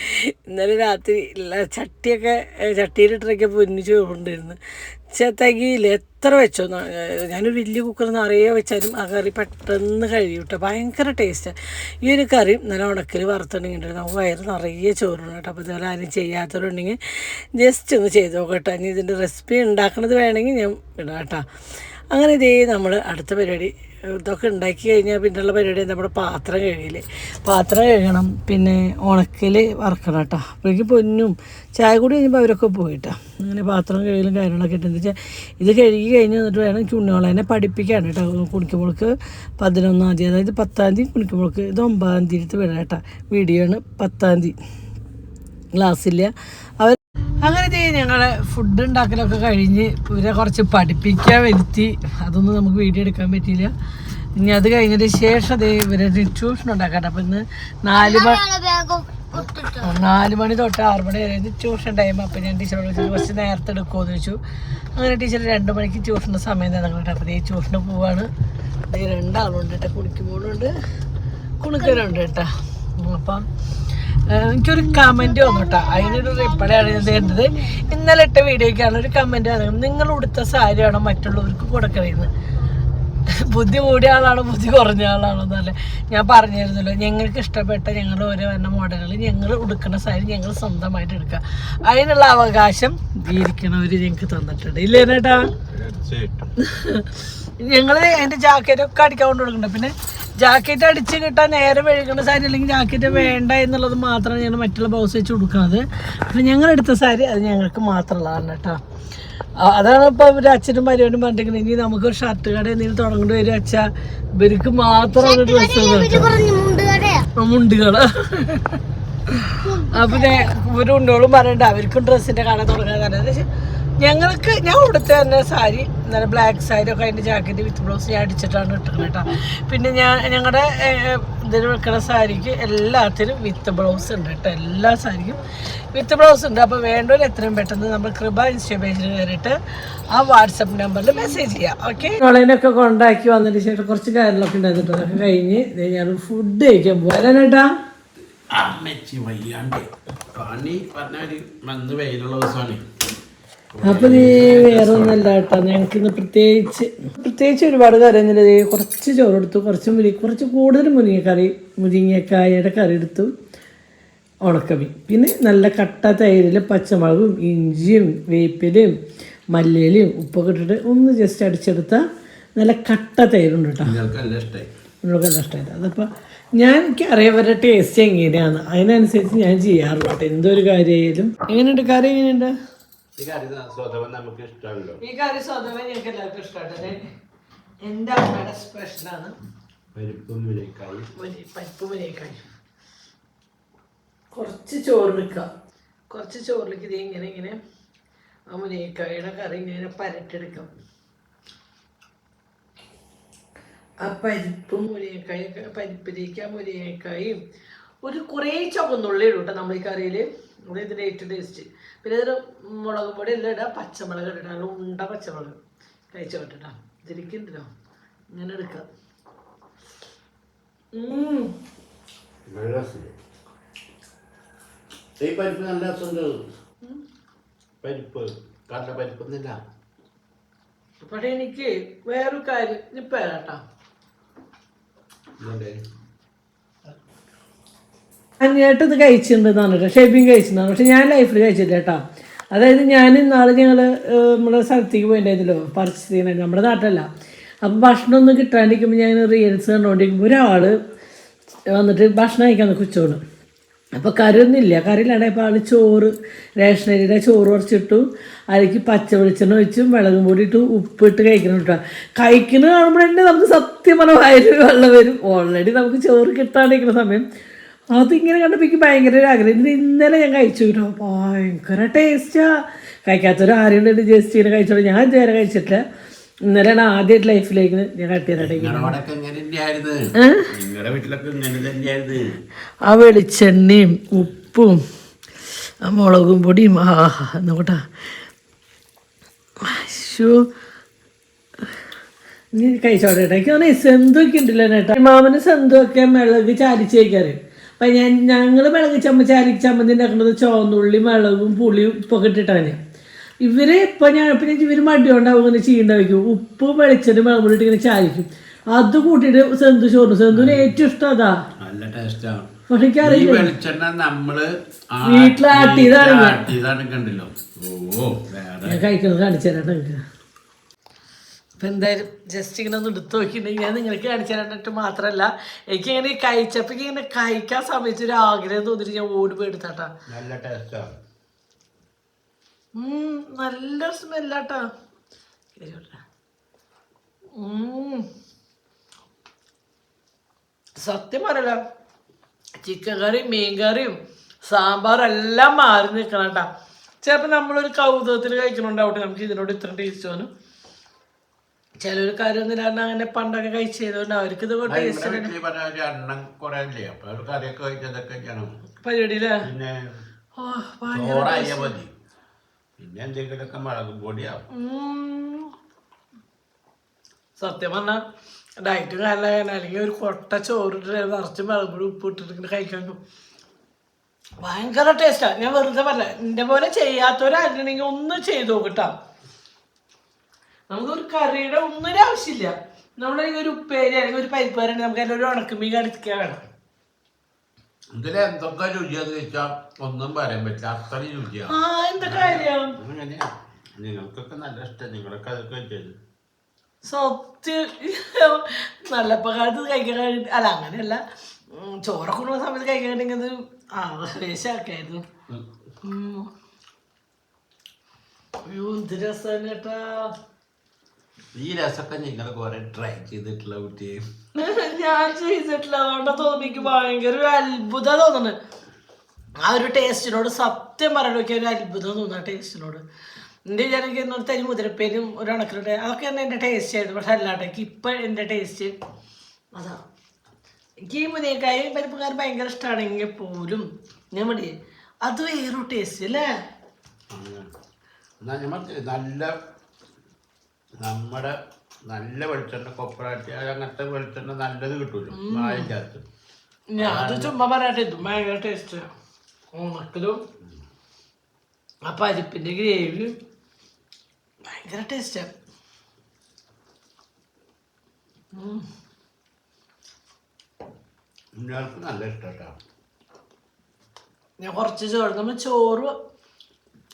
ഇന്നലെ രാത്രി ചട്ടിയിലിട്ടൊക്കെ പൊന്നു ചോറുണ്ടായിരുന്നു. തികയില്ല, എത്ര വെച്ചോ. ഞാനൊരു വലിയ കുക്കർ നിറയെ വെച്ചാലും ആ കറി പെട്ടെന്ന് കഴിയും കേട്ടോ. ഭയങ്കര ടേസ്റ്റാണ് ഈ ഒരു കറി. നല്ല ഉണക്കൽ വറുത്തുണ്ടെങ്കിൽ നമുക്ക് വയറ് നിറയെ ചോറുണ്ട് കേട്ടോ. അപ്പോൾ ഇതുപോലെ ആരും ചെയ്യാത്തവരുണ്ടെങ്കിൽ ജസ്റ്റ് ഒന്ന് ചെയ്ത് നോക്കട്ടോ. ഇനി ഇതിൻ്റെ റെസിപ്പി ഉണ്ടാക്കണത് വേണമെങ്കിൽ ഞാൻ ഇടാം കേട്ടോ. അങ്ങനെ ഇതേ നമ്മൾ അടുത്ത പരിപാടി ഇതൊക്കെ ഉണ്ടാക്കി കഴിഞ്ഞാൽ പിന്നെയുള്ള പരിപാടി നമ്മുടെ പാത്രം കഴുകണം, പിന്നെ ഉണക്കൽ വറക്കണം കേട്ടോ. അപ്പോഴേക്കും പൊന്നും ചായ കൂടി കഴിഞ്ഞപ്പോൾ അവരൊക്കെ പോയിട്ടാ. അങ്ങനെ പാത്രം കഴുകലും കാര്യങ്ങളൊക്കെ ഇട്ടെന്ന് വെച്ചാൽ ഇത് കഴുകി കഴിഞ്ഞ് എന്നിട്ട് വേണം കുഞ്ഞോളെ പഠിപ്പിക്കാൻ കേട്ടോ. കുണിക്കുമ്പോൾക്ക് 11-ാം തീയതി, അതായത് 10-ാം തീയതി കുണിക്കുമ്പോൾക്ക്, ഇത് 9-ാം തീയതി വിടാം കേട്ടോ. വീഡിയോ ആണ് 10-ാം തീയതി, ക്ലാസ്സില്ല. അവർ അങ്ങനെ ഞങ്ങൾ ഫുഡ് ഉണ്ടാക്കലൊക്കെ കഴിഞ്ഞ് ഇവരെ കുറച്ച് പഠിപ്പിക്കാൻ വരുത്തി. അതൊന്നും നമുക്ക് വീഡിയോ എടുക്കാൻ പറ്റിയില്ല. ഇനി അത് കഴിഞ്ഞതിന് ശേഷം ഇവരെ ട്യൂഷൻ ഉണ്ടാക്കട്ടെ. അപ്പം ഇന്ന് 4 മണി തൊട്ട് 6 മണി വരെ ട്യൂഷൻ ടൈം. അപ്പം ഞാൻ ടീച്ചറോട് ചോദിച്ചു കുറച്ച് നേരത്തെ എടുക്കുമെന്ന് ചോദിച്ചു. അങ്ങനെ ടീച്ചർ 2 മണിക്ക് ട്യൂഷൻ്റെ സമയം തന്നെ കേട്ടോ. അപ്പം ഈ ട്യൂഷന് പോവാണ്. 2 ആളുണ്ട് കേട്ടോ, കുണിക്കുമ്പോഴുണ്ട് കുണുക്കലുണ്ട് കേട്ടോ. അപ്പം എനിക്കൊരു കമൻറ്റ് വന്നു കേട്ടോ. അതിനൊരു റിപ്ലൈയാണ് ഞാൻ തരുന്നത്. ഇന്നലെ ഇട്ട വീഡിയോയ്ക്കാണ് ഒരു കമൻറ്റ് വന്നത്, നിങ്ങൾ ഉടുത്ത സാരിയാണോ മറ്റുള്ളവർക്ക് കൊടുക്കണമെന്ന്. ബുദ്ധി കൂടിയ ആളാണോ ബുദ്ധി കുറഞ്ഞ ആളാണോ എന്നല്ല ഞാൻ പറഞ്ഞിരുന്നല്ലോ. ഞങ്ങൾക്ക് ഇഷ്ടപ്പെട്ട ഞങ്ങൾ ഓരോ മോഡലുകൾ ഞങ്ങൾ ഉടുക്കുന്ന സാരി ഞങ്ങൾ സ്വന്തമായിട്ട് എടുക്കുക. അതിനുള്ള അവകാശം ഇരിക്കണവർ ഞങ്ങൾക്ക് തന്നിട്ടുണ്ട്, ഇല്ലേ ചേട്ടാ? ഞങ്ങൾ അതിൻ്റെ ജാക്കറ്റൊക്കെ അടിക്കാൻ കൊണ്ട് കൊടുക്കുന്നുണ്ട്. പിന്നെ ജാക്കറ്റ് അടിച്ച് കിട്ടാൻ നേരെ വഴുകുന്ന സാരി അല്ലെങ്കിൽ ജാക്കറ്റ് വേണ്ട എന്നുള്ളത് മാത്രമാണ് ഞങ്ങൾ മറ്റുള്ള ബ്ലൗസ് വെച്ച് കൊടുക്കുന്നത്. പക്ഷെ ഞങ്ങളെടുത്ത സാരി അത് ഞങ്ങൾക്ക് മാത്രമുള്ളതാണ് കേട്ടോ. അതാണ് ഇപ്പോൾ ഒരു അച്ഛനും പരിപാടിയും പറഞ്ഞിരിക്കുന്നത്. ഇനി നമുക്കൊരു ഷർട്ട് കട എന്തെങ്കിലും തുടങ്ങേണ്ടി വരും അച്ഛാ, ഇവർക്ക് മാത്രം ഒരു ഡ്രസ്സ് മുണ്ടുകള്. അപ്പൊ ഒരു ഉണ്ടോളും പറയണ്ട അവർക്കും ഡ്രസ്സിന്റെ കട തുടങ്ങാൻ. ഞാൻ ഉടുത്ത തന്നെ സാരി, നല്ല ബ്ലാക്ക് സാരി ഒക്കെ അതിൻ്റെ ജാക്കറ്റ് വിത്ത് ബ്ലൗസ് ഞാൻ അടിച്ചിട്ടാണ് ഇട്ടിരുന്നത് കേട്ടോ. പിന്നെ ഞങ്ങളുടെ ഇതിന് വെക്കുന്ന സാരിക്ക് എല്ലാത്തിനും വിത്ത് ബ്ലൗസ് ഉണ്ട് കേട്ടോ. എല്ലാ സാരിക്കും വിത്ത് ബ്ലൗസ് ഉണ്ട്. അപ്പോൾ വേണ്ടവർ എത്രയും പെട്ടെന്ന് നമ്മൾ കൃപ ഇൻസ്റ്റാ പേജിൽ കയറിയിട്ട് ആ വാട്സപ്പ് നമ്പറിൽ മെസ്സേജ് ചെയ്യാം. ഓക്കെ, ഓൺലൈനൊക്കെ കൊണ്ടാക്കി വന്നതിന് ശേഷം കുറച്ച് കാര്യങ്ങളൊക്കെ ഉണ്ടായിരുന്നു. അതൊക്കെ കഴിഞ്ഞ് ഞാൻ ഫുഡ് കഴിക്കാൻ പോകാനായിട്ടാ. അപ്പൊ നീ വേറെ ഒന്നല്ല കേട്ടോ. ഞങ്ങൾക്കിന്ന് പ്രത്യേകിച്ച് ഒരുപാട് കറി ഒന്നുമില്ല. കുറച്ച് ചോറെടുത്തു, കുറച്ച് കൂടുതൽ മുരിങ്ങക്കായയുടെ കറി എടുത്തു, ഉണക്കമീൻ, പിന്നെ നല്ല കട്ട തൈരിൽ പച്ചമുളകും ഇഞ്ചിയും വേപ്പിലും മല്ലിയിലും ഉപ്പൊക്കെ ഇട്ടിട്ട് ഒന്ന് ജസ്റ്റ് അടിച്ചെടുത്ത നല്ല കട്ട തൈരുണ്ട് കേട്ടോ. നിങ്ങൾക്കെല്ലാം ഇഷ്ടമായിട്ട് അതപ്പോൾ എനിക്ക് അറിയാവരുടെ ടേസ്റ്റ് എങ്ങനെയാണ്, അതിനനുസരിച്ച് ഞാൻ ചെയ്യാറുള്ളൂ കേട്ടോ. എന്തൊരു കാര്യമായാലും. എങ്ങനെയുണ്ട് കറി? എങ്ങനെയുണ്ട് ഈ കറി? സ്വതവേ ഞങ്ങൾക്ക് എല്ലാവർക്കും ഇഷ്ടമാണ്. എൻ്റെ അമ്മയുടെ സ്പെഷ്യലാണ് പരിപ്പ് മുരിങ്ങക്കായ്. കുറച്ച് ചോറിലേക്ക് ഇത് ഇങ്ങനെ ആ മുരിങ്ങക്കായുടെ കറി ഇങ്ങനെ പരട്ടെടുക്കാം. ആ പരിപ്പിലേക്ക് ആ മുരിങ്ങക്കായും കുറേ ചുവന്നുള്ളി ഇടും കേട്ടോ നമ്മൾ ഈ കറിയിൽ. ഇവിടെ ഇതിൻ്റെ ഏറ്റവും ടേസ്റ്റ്. പിന്നെ ഇതിന് മുളക് പൊടി എല്ലാം ഇടാം, പച്ചമുളക് ഇടാം, നല്ല ഉണ്ട പച്ചമുളക് കഴിച്ചു വിട്ടിട്ടാ. ഇതിരിക്കുന്നുണ്ടല്ലോ ഇങ്ങനെ എടുക്കാം. പക്ഷെ എനിക്ക് വേറൊരു കാര്യം ഇപ്പം കേട്ടാ, അന്യായിട്ടത് കഴിച്ചിട്ടുണ്ടെന്നാണ് കേട്ടോ. ഷേപ്പിങ് കഴിച്ചിട്ടുണ്ടാണ്. പക്ഷെ ഞാൻ ലൈഫിൽ കഴിച്ചില്ല കേട്ടോ. അതായത് ഞാൻ ഇന്നാളെ ഞങ്ങൾ നമ്മുടെ സ്ഥലത്തേക്ക് പോയിട്ടുണ്ടായിരുന്നല്ലോ, പർച്ചേസ് ചെയ്യണമായിരുന്നു, നമ്മുടെ നാട്ടിലല്ല. അപ്പം ഭക്ഷണമൊന്നും കിട്ടാണ്ടിരിക്കുമ്പോൾ ഞാൻ റീൽസ് കണ്ടുകൊണ്ടിരിക്കുമ്പോൾ ഒരാൾ വന്നിട്ട് ഭക്ഷണം കഴിക്കാൻ ഉച്ചോണ്. അപ്പോൾ കറിയൊന്നും ഇല്ല. കറിയില്ലാണ്ടപ്പോൾ ആൾ റേഷനരിയുടെ ചോറ് കുറച്ചിട്ടു, അതിലേക്ക് പച്ച വെളിച്ചെണ്ണ ഒഴിച്ചും മുളകും പൊടി ഇട്ടു ഉപ്പിട്ട് കഴിക്കണം കേട്ടോ. കഴിക്കുന്നത് കാണുമ്പോൾ തന്നെ നമുക്ക് സത്യം പറഞ്ഞ വയറിൽ വെള്ളം വരും. ഓൾറെഡി നമുക്ക് ചോറ് കിട്ടാണ്ടിരിക്കുന്ന സമയം അതിങ്ങനെ കണ്ടപ്പോൾ എനിക്ക് ഭയങ്കര ഒരു ആഗ്രഹം. ഇന്നലെ ഞാൻ കഴിച്ചു കേട്ടോ, ഭയങ്കര ടേസ്റ്റാണ്. കഴിക്കാത്തൊരു ആരെയും ജസ്റ്റ് ഇങ്ങനെ കഴിച്ചോളൂ. ഞാൻ ഇതുവരെ കഴിച്ചിട്ടില്ല. ഇന്നലെയാണ് ആദ്യമായിട്ട് ലൈഫിലേക്ക് ഞാൻ കട്ടിയതായിട്ട്. ആ വെളിച്ചെണ്ണയും ഉപ്പും ആ മുളകും പൊടിയും നോട്ടാ. നീ കഴിച്ചോട്ടെ എനിക്ക് തോന്നുന്നു സെന്തൊക്കെ ഉണ്ടല്ലോ ചേട്ടാ മാമന് സെന്തൊക്കെ മിളക് ചാലിച്ച് കഴിക്കാറ്. അപ്പം ഞങ്ങൾ മിളക് ചമ്മന്തി ഉണ്ടാക്കുന്നത് ചുവന്നുള്ളി മിളകും പുളിയും ഉപ്പൊക്കെ ഇട്ടിട്ടാണ്. പിന്നെ ഇവർ മടി കൊണ്ടാവും ഇങ്ങനെ ചീണ്ട വയ്ക്കും, ഉപ്പ് വെളിച്ചെണ്ണ മുളക് പൊടി ഇങ്ങനെ ചാലിക്കും, അത് കൂട്ടിയിട്ട് സെന്തു ചോറ്. സെന്തുവിന് ഏറ്റവും ഇഷ്ടം അതാ. നല്ല ടേസ്റ്റാണ്. പക്ഷെ എനിക്കറിയില്ല വെളിച്ചെണ്ണ നമ്മള് വീട്ടിലാട്ടിയതാണ് കണ്ടല്ലോ. ഞാൻ കഴിക്കുന്നത് കാണിച്ചു തരാം നിങ്ങൾക്ക്. അപ്പം എന്തായാലും ജസ്റ്റ് ഇങ്ങനെ ഒന്ന് എടുത്ത് നോക്കിയിട്ടുണ്ടെങ്കിൽ ഞാൻ നിങ്ങൾക്ക് കാണിച്ചു തരാനായിട്ട് മാത്രമല്ല, എനിക്ക് ഇങ്ങനെ കഴിച്ചപ്പോൾ ഇങ്ങനെ കഴിക്കാൻ സമയത്ത് ഒരു ആഗ്രഹം തോന്നിയിട്ട് ഞാൻ ഓടി പോയി എടുത്താട്ടാ. നല്ല ടേസ്റ്റാണ്. നല്ല സ്മെല്ലാട്ടാ. സത്യം പറയല, ചിക്കൻ കറിയും മീൻ കറിയും സാമ്പാറും എല്ലാം മാറി നിൽക്കണം കേട്ടാ. ചിലപ്പോൾ നമ്മളൊരു കൗതുകത്തിൽ കഴിക്കണുണ്ടാവട്ടെ നമുക്ക് ഇതിനോട് ഇത്ര ടേസ്റ്റ് തോന്നും. ചിലൊരു കാര്യം കാരണം അങ്ങനെ പണ്ടൊക്കെ കഴിച്ചതുകൊണ്ട് അവർക്ക് ഇത് പരിപാടിയില്ലേ. പിന്നെ എന്തെങ്കിലുമൊക്കെ മുളകും പൊടിയാവും. സത്യം പറഞ്ഞാൽ ഡയറ്റ് കാരണമാണ്, അല്ലെങ്കിൽ ഒരു കൊട്ട ചോറിട്ട് നിറച്ച് മുളക് പൊടി ഉപ്പ് ഇട്ടിട്ട് കഴിക്കാൻ ഭയങ്കര ടേസ്റ്റാണ്. ഞാൻ വെറുതെ പറഞ്ഞ എൻ്റെ പോലെ ചെയ്യാത്തവരായിരുന്നെങ്കിൽ ഒന്നും ചെയ്തു നോക്കട്ടാ. നമുക്കൊരു കറിയുടെ ഒന്നിനും ആവശ്യമില്ല. നമ്മളെങ്കിൽ ഒരു ഉപ്പേരി അല്ലെങ്കിൽ ഒരു പരിപ്പ് കറി നമുക്ക് അതിൻ്റെ ഒരു ഉണക്കമീൻ കടിക്കാൻ വേണം. എന്തൊക്കെ രുചിയാന്ന് വെച്ചാൽ ഒന്നും പറയാൻ പറ്റില്ല, അത്രയും രുചിയാണ്. എന്താ കാര്യം നിങ്ങൾക്കൊക്കെ നല്ല ഇഷ്ടം, നിങ്ങളൊക്കെ അതൊക്കെ ചെയ്തു. സത്യം നല്ലപ്പക്കാലത്ത് കഴിക്കാൻ അല്ല അങ്ങനെയല്ല, ചോറൊക്കെ ഉള്ള സമയത്ത് കഴിക്കാണെങ്കിൽ അത് ആവേശമാക്കായിരുന്നു. അയ്യോ എന്ത് രസമാണ് കേട്ടാ. ഈ രസമൊക്കെ നിങ്ങൾ കുറെ ട്രൈ ചെയ്തിട്ടുള്ള കുട്ടി. ഞാൻ ചെയ്തിട്ടില്ല, അതുകൊണ്ട് തോന്നിക്ക് ഭയങ്കര ഒരു അത്ഭുതം തോന്നുന്നത് ആ ഒരു ടേസ്റ്റിനോട്. സത്യം പറയണൊക്കെ ഒരു അത്ഭുതം തോന്നുന്നു ആ ടേസ്റ്റിനോട്. എൻ്റെ എനിക്ക് എന്നൊരു തരി മുതിരപ്പേരും ഒരു ഉണക്കിലിട്ട് അതൊക്കെ തന്നെ എൻ്റെ ടേസ്റ്റ് ആയിരുന്നു. പക്ഷെ അല്ലാണ്ട് എനിക്ക് ഇപ്പം എൻ്റെ ടേസ്റ്റ് അതാ. എനിക്ക് ഈ മുതിരക്കായും പരിപ്പുകാരും ഭയങ്കര ഇഷ്ടമാണെങ്കിൽ പോലും ഞാൻ മതി അത് വേറൊരു ടേസ്റ്റ് അല്ലേ. നല്ല നമ്മുടെ നല്ല വെളിച്ചെണ്ണ കൊപ്പറാട്ടി അങ്ങനത്തെ വെളിച്ചെണ്ണ നല്ലത് കിട്ടൂല്ലോ മായം ചേർത്ത്. അത് ചുമ്മാ പറയാട്ടെ, ഇതും ഭയങ്കര ടേസ്റ്റ്. ഉണക്കലും ആ പരിപ്പിൻ്റെ ഗ്രേവിയും ഭയങ്കര ടേസ്റ്റാണ്. നല്ല ഇഷ്ടം. ഞാൻ കുറച്ച് ചോറ്, നമ്മൾ ചോറ്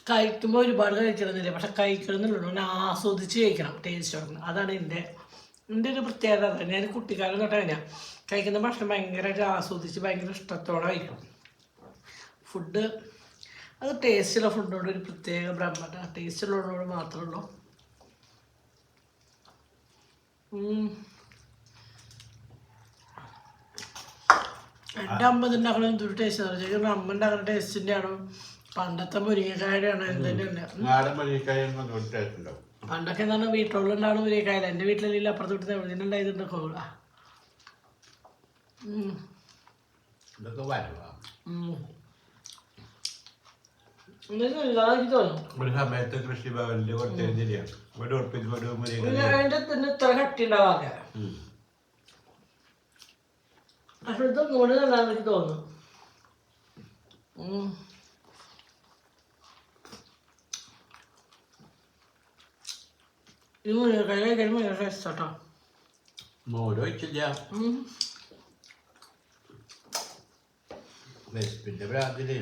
കഴിക്കുമ്പോൾ ഒരുപാട് കഴിക്കണമെന്നില്ല, പക്ഷെ കഴിക്കണമെന്നുള്ളൂ ഞാൻ ആസ്വദിച്ച് കഴിക്കണം ടേസ്റ്റ് കൊടുക്കണം. അതാണ് എൻ്റെ ഒരു പ്രത്യേകത. ഞാൻ കുട്ടിക്കാലം തൊട്ട് തന്നെയാണ് കഴിക്കുന്ന ഭക്ഷണം ഭയങ്കരമായിട്ട് ആസ്വദിച്ച് ഭയങ്കര ഇഷ്ടത്തോടെ കഴിക്കണം. ഫുഡ് അത് ടേസ്റ്റുള്ള ഫുഡിനോട് ഒരു പ്രത്യേക ബ്രഹ്മത, ടേസ്റ്റുള്ളതിനോട് മാത്രമേ ഉള്ളൂ. എൻ്റെ അമ്മ ഉണ്ടാക്കണ എന്തൊരു ടേസ്റ്റ് ആണ്. അമ്മ ഉണ്ടാക്കുന്ന ടേസ്റ്റിൻ്റെ ആണോ പണ്ടത്തെ മുരിങ്ങക്കായുടെ ആണോ എന്തെങ്കിലും. പണ്ടൊക്കെ എന്താണ് വീട്ടിലുണ്ടാണ് മുരിങ്ങക്കായ. എൻ്റെ വീട്ടിലെല്ലാം അപ്പുറത്ത് വിട്ട് എവിടെ ഉണ്ടായതുണ്ട് കോള. ഒരു സമയത്ത് കൃഷിഭവനില് ഇത്ര കട്ടി ഉണ്ടാവാതെ പക്ഷെ ഇതൊന്നുകൂടി നല്ലതാന്ന് എനിക്ക് തോന്നുന്നു. ഇത് മുരിങ്ങക്കായ കഴിക്കാൻ ഭയങ്കര ടേസ്റ്റ് കേട്ടോ. മോരൊഴിച്ചില്ല, വിശപ്പിന്റെ പ്രാന്തില്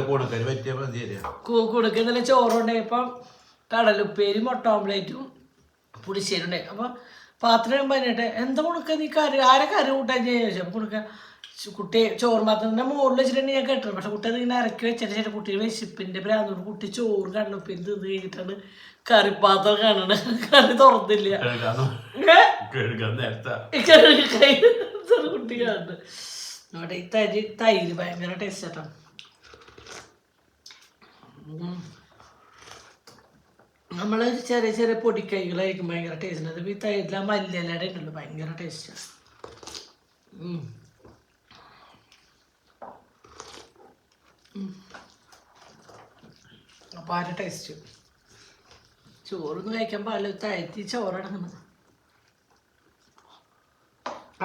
കൂണക്കരി പറ്റിയ മതിയല്ലേ. കൂടക്ക് നല്ല ചോറുണ്ടായി. ഇപ്പം കടലുപ്പേരി മുട്ട ഓംലേറ്റും പുളിശ്ശേരി ഉണ്ടായി. അപ്പം പാത്രം പറഞ്ഞിട്ട് എന്താ കുണുക്ക നീ കറി ആരെ കറി കൂട്ടാൻ ചോദിച്ചു. അപ്പം കുണുക്ക കുട്ടി ചോറ് പാത്രത്തിൻ്റെ മുകളിൽ വെച്ചിട്ടുണ്ടെങ്കിൽ ഞാൻ കേട്ടു. പക്ഷെ കുട്ടി അത് ഇങ്ങനെ ഇറക്കി വെച്ചിട്ട് ശേഷം കുട്ടിയുടെ വിശപ്പിൻ്റെ പ്രാന്തോട് കുട്ടി ചോറ് കടലുപ്പേരി തിന്ന് കഴിഞ്ഞിട്ടാണ് കറിപ്പാത്രം കാണണ. കറി തുറന്നില്ല, കുട്ടി കാണുന്നുണ്ട്. അവിടെ ഈ തൈര് ഭയങ്കര ടേസ്റ്റ് കേട്ടോ. നമ്മൾ ചെറിയ ചെറിയ പൊടിക്കൈകളായിരിക്കും ഭയങ്കര ടേസ്റ്റ്. അത് ഈ തൈരില മല്ലിയിലയുടെ ഉണ്ടല്ലോ ഭയങ്കര ടേസ്റ്റ്. അപ്പൊ ആരുടെ ടേസ്റ്റ് ചോറൊന്നും കഴിക്കാൻ പാടില്ല, തയറ്റി ചോറടങ്ങണം.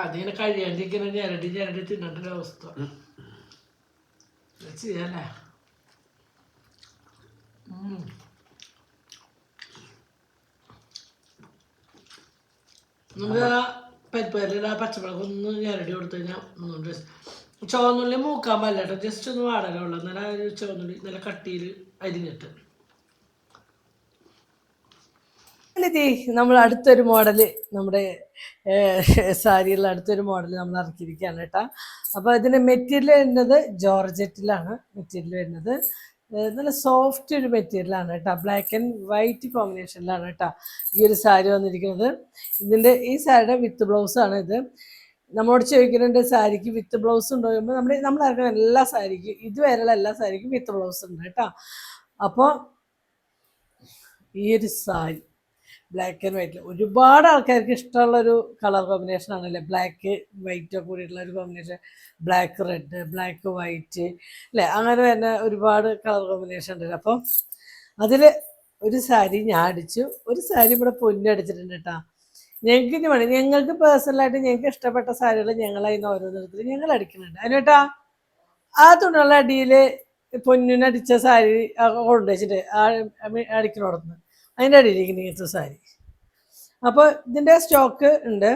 അതിങ്ങനെ കഴിയാണ്ടിരിക്കുന്ന ഞരടി ഞരടി തിന്നേണ്ട ഒരു അവസ്ഥ ചെയ്യല്ലേ. നമുക്ക് ആ പരിപ്പരിൽ ആ പച്ചമുളക് ഒന്ന് ഞരടി കൊടുത്തു കഴിഞ്ഞാൽ ഒന്നുകൊണ്ട് ചുവന്നുള്ളി മൂക്കാൻ പാടില്ല കേട്ടോ, ജസ്റ്റ് ഒന്ന് വാടാനുള്ളൂ. എന്നാലും ആ ഒരു ചുവന്നുള്ളി നല്ല കട്ടിയിൽ അരിഞ്ഞിട്ട്. നമ്മൾ അടുത്തൊരു മോഡല്, നമ്മുടെ സാരിയുള്ള അടുത്തൊരു മോഡൽ നമ്മൾ ഇറക്കിയിരിക്കുകയാണ് കേട്ടോ. അപ്പോൾ ഇതിൻ്റെ മെറ്റീരിയൽ വരുന്നത് ജോർജറ്റിലാണ് മെറ്റീരിയൽ വരുന്നത്. നല്ല സോഫ്റ്റ് ഒരു മെറ്റീരിയലാണ് കേട്ടോ, ബ്ലാക്ക് ആൻഡ് വൈറ്റ് കോമ്പിനേഷനിലാണ് കേട്ടോ ഈ ഒരു സാരി വന്നിരിക്കുന്നത്. ഇതിൻ്റെ ഈ സാരിയുടെ വിത്ത് ബ്ലൗസാണ് ഇത്. നമ്മളോട് ചോദിക്കുന്നുണ്ട് സാരിക്ക് വിത്ത് ബ്ലൗസ് ഉണ്ടോ ചോദിക്കുമ്പോൾ നമ്മൾ ഇറക്കുന്ന എല്ലാ സാരിക്കും, ഇതുവരെയുള്ള എല്ലാ സാരിക്കും വിത്ത് ബ്ലൗസ് ഉണ്ട് കേട്ടോ. അപ്പോൾ ഈ ഒരു സാരി ബ്ലാക്ക് ആൻഡ് വൈറ്റിൽ ഒരുപാട് ആൾക്കാർക്ക് ഇഷ്ടമുള്ളൊരു കളർ കോമ്പിനേഷൻ ആണല്ലേ, ബ്ലാക്ക് വൈറ്റ് കൂടിയിട്ടുള്ള ഒരു combination, black red, black white അല്ലേ, അങ്ങനെ തന്നെ ഒരുപാട് കളർ കോമ്പിനേഷൻ ഉണ്ട്. അപ്പം അതിൽ ഒരു സാരി ഞാൻ അടിച്ചു, ഒരു സാരി ഇവിടെ പൊന്നടിച്ചിട്ടുണ്ട് കേട്ടോ. ഞങ്ങൾക്ക് ഇനി വേണം, ഞങ്ങൾക്ക് പേഴ്സണലായിട്ട് ഞങ്ങൾക്ക് ഇഷ്ടപ്പെട്ട സാരികൾ ഞങ്ങളതിന് ഓരോരുത്തരും ഞങ്ങൾ അടിക്കുന്നുണ്ട്. അതിനേട്ടാ ആ തുണിയുള്ള അടിയിൽ പൊന്നിനടിച്ച സാരി കൊണ്ടുവച്ചിട്ട് അടിക്കണോടന്ന് അതിൻ്റെ അടിയിലേക്ക് നീത്ത സാരി. അപ്പോൾ ഇതിൻ്റെ സ്റ്റോക്ക് ഉണ്ട്.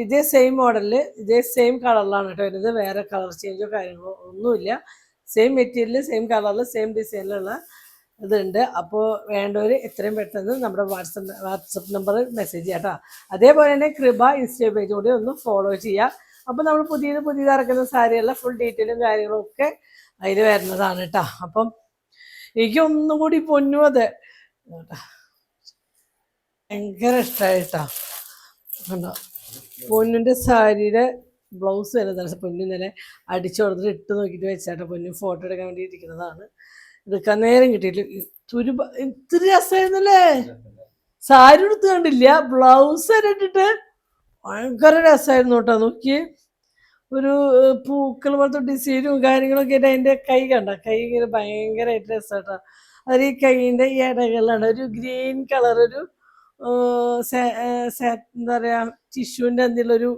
ഇതേ സെയിം മോഡലിൽ ഇതേ സെയിം കളറിലാണ് കേട്ടോ വരുന്നത്, വേറെ കളർ ചേഞ്ചോ കാര്യങ്ങളോ ഒന്നുമില്ല. സെയിം മെറ്റീരിയൽ സെയിം കളറിൽ സെയിം ഡിസൈനിലുള്ള ഇതുണ്ട്. അപ്പോൾ വേണ്ടവർ എത്രയും പെട്ടെന്ന് നമ്മുടെ വാട്സപ്പ് നമ്പറിൽ മെസ്സേജ് ചെയ്യാം കേട്ടോ. അതേപോലെ തന്നെ കൃപ ഇൻസ്റ്റാ പേജ് കൂടി ഒന്ന് ഫോളോ ചെയ്യുക. അപ്പോൾ നമ്മൾ പുതിയത് ഇറക്കുന്ന സാരികളുടെ ഫുൾ ഡീറ്റെയിലും കാര്യങ്ങളും ഒക്കെ അതിൽ വരുന്നതാണ് കേട്ടോ. അപ്പം എനിക്ക് ഒന്നും കൂടി പൊന്നു അത് ഭയങ്കര ഇഷ്ടമായിട്ടാ. കണ്ടോ പൊന്നിൻ്റെ സാരിയുടെ ബ്ലൗസ് വരുന്നതാണ്. പൊന്നു ഇന്നലെ അടിച്ചു കൊടുത്തിട്ട് ഇട്ട് നോക്കിയിട്ട് വെച്ചാട്ടോ, പൊന്നു ഫോട്ടോ എടുക്കാൻ വേണ്ടി ഇരിക്കുന്നതാണ്. എടുക്കാൻ നേരം കിട്ടിയില്ല. ഇത്തിരി രസമായിരുന്നല്ലേ, സാരി എടുത്ത് കണ്ടില്ല, ബ്ലൗസ് ഇട്ടിട്ട് ഭയങ്കര രസമായിരുന്നു കേട്ടോ. നോക്കി ഒരു പൂക്കൾ പോലത്തെ ഡിസൈനും കാര്യങ്ങളൊക്കെ ആയിട്ട് അതിൻ്റെ കൈ കണ്ട, കൈ ഇങ്ങനെ ഭയങ്കരമായിട്ട് രസമായിട്ടാ. അത് ഈ കൈയിൻ്റെ ഈ ഇടകളിലാണ് ഒരു ഗ്രീൻ കളർ, ഒരു എന്താ പറയുക ടിഷ്യൂവിൻ്റെ എന്തെങ്കിലുമൊരു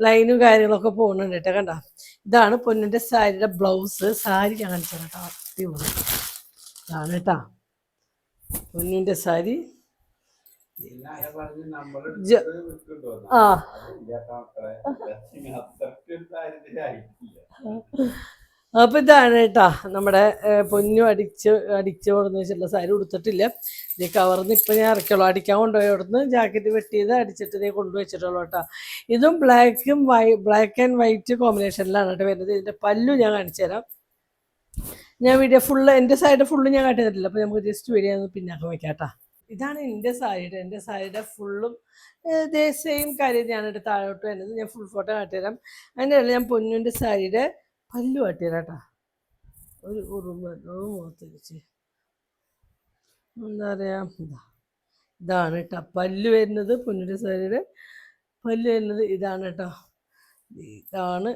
ലൈനും കാര്യങ്ങളൊക്കെ പോകുന്നുണ്ട് കേട്ടോ. കണ്ട ഇതാണ് പൊന്നിൻ്റെ സാരിയുടെ ബ്ലൗസ്. സാരി കാണിച്ചാൽ കേട്ടോ അടിപൊളി ഇതാണ് കേട്ടോ പൊന്നിൻ്റെ സാരി. ആ അപ്പോൾ ഇതാണ് കേട്ടോ നമ്മുടെ പൊന്നു അടിച്ച് കൊടുന്ന് വെച്ചിട്ടുള്ള സാരി. ഉടുത്തിട്ടില്ല, ഇത് കവർന്ന് ഇപ്പം ഞാൻ ഇറക്കുള്ളൂ. അടിക്കാൻ കൊണ്ടുപോയി അവിടുന്ന് ജാക്കറ്റ് വെട്ടിയത് അടിച്ചിട്ട് നീ കൊണ്ടുവച്ചിട്ടുള്ളൂ കേട്ടോ. ഇതും ബ്ലാക്ക് ആൻഡ് വൈറ്റ് കോമ്പിനേഷനിലാണ് കേട്ടോ വരുന്നത്. ഇതിൻ്റെ പല്ലു ഞാൻ കാണിച്ചു തരാം. ഞാൻ വീഡിയോ ഫുള്ള് എൻ്റെ സൈഡ് ഫുള്ള് ഞാൻ കാട്ടി തരില്ല, അപ്പോൾ നമുക്ക് ജസ്റ്റ് വീഡിയോ ഒന്ന് പിന്നാക്കം വെക്കാം കേട്ടോ. ഇതാണ് എൻ്റെ സാരിയുടെ ഫുള്ളും ഇതേ സെയിം കാര്യം തന്നെയാണ് താഴോട്ട് വരുന്നത്. ഞാൻ ഫുൾ ഫോട്ടോ കാട്ടിത്തരാം. അതിൻ്റെ ഇടയിൽ ഞാൻ പൊന്നിൻ്റെ സാരിയുടെ പല്ലു കാട്ടിത്തരാം കേട്ടോ. ഒരു മുഖത്തിരിച്ച് എന്താ പറയുക, ഇതാണ് കേട്ടോ പല്ലു വരുന്നത്. പൊന്നിൻ്റെ സാരിയുടെ പല്ലു വരുന്നത് ഇതാണ് കേട്ടോ. ഇതാണ്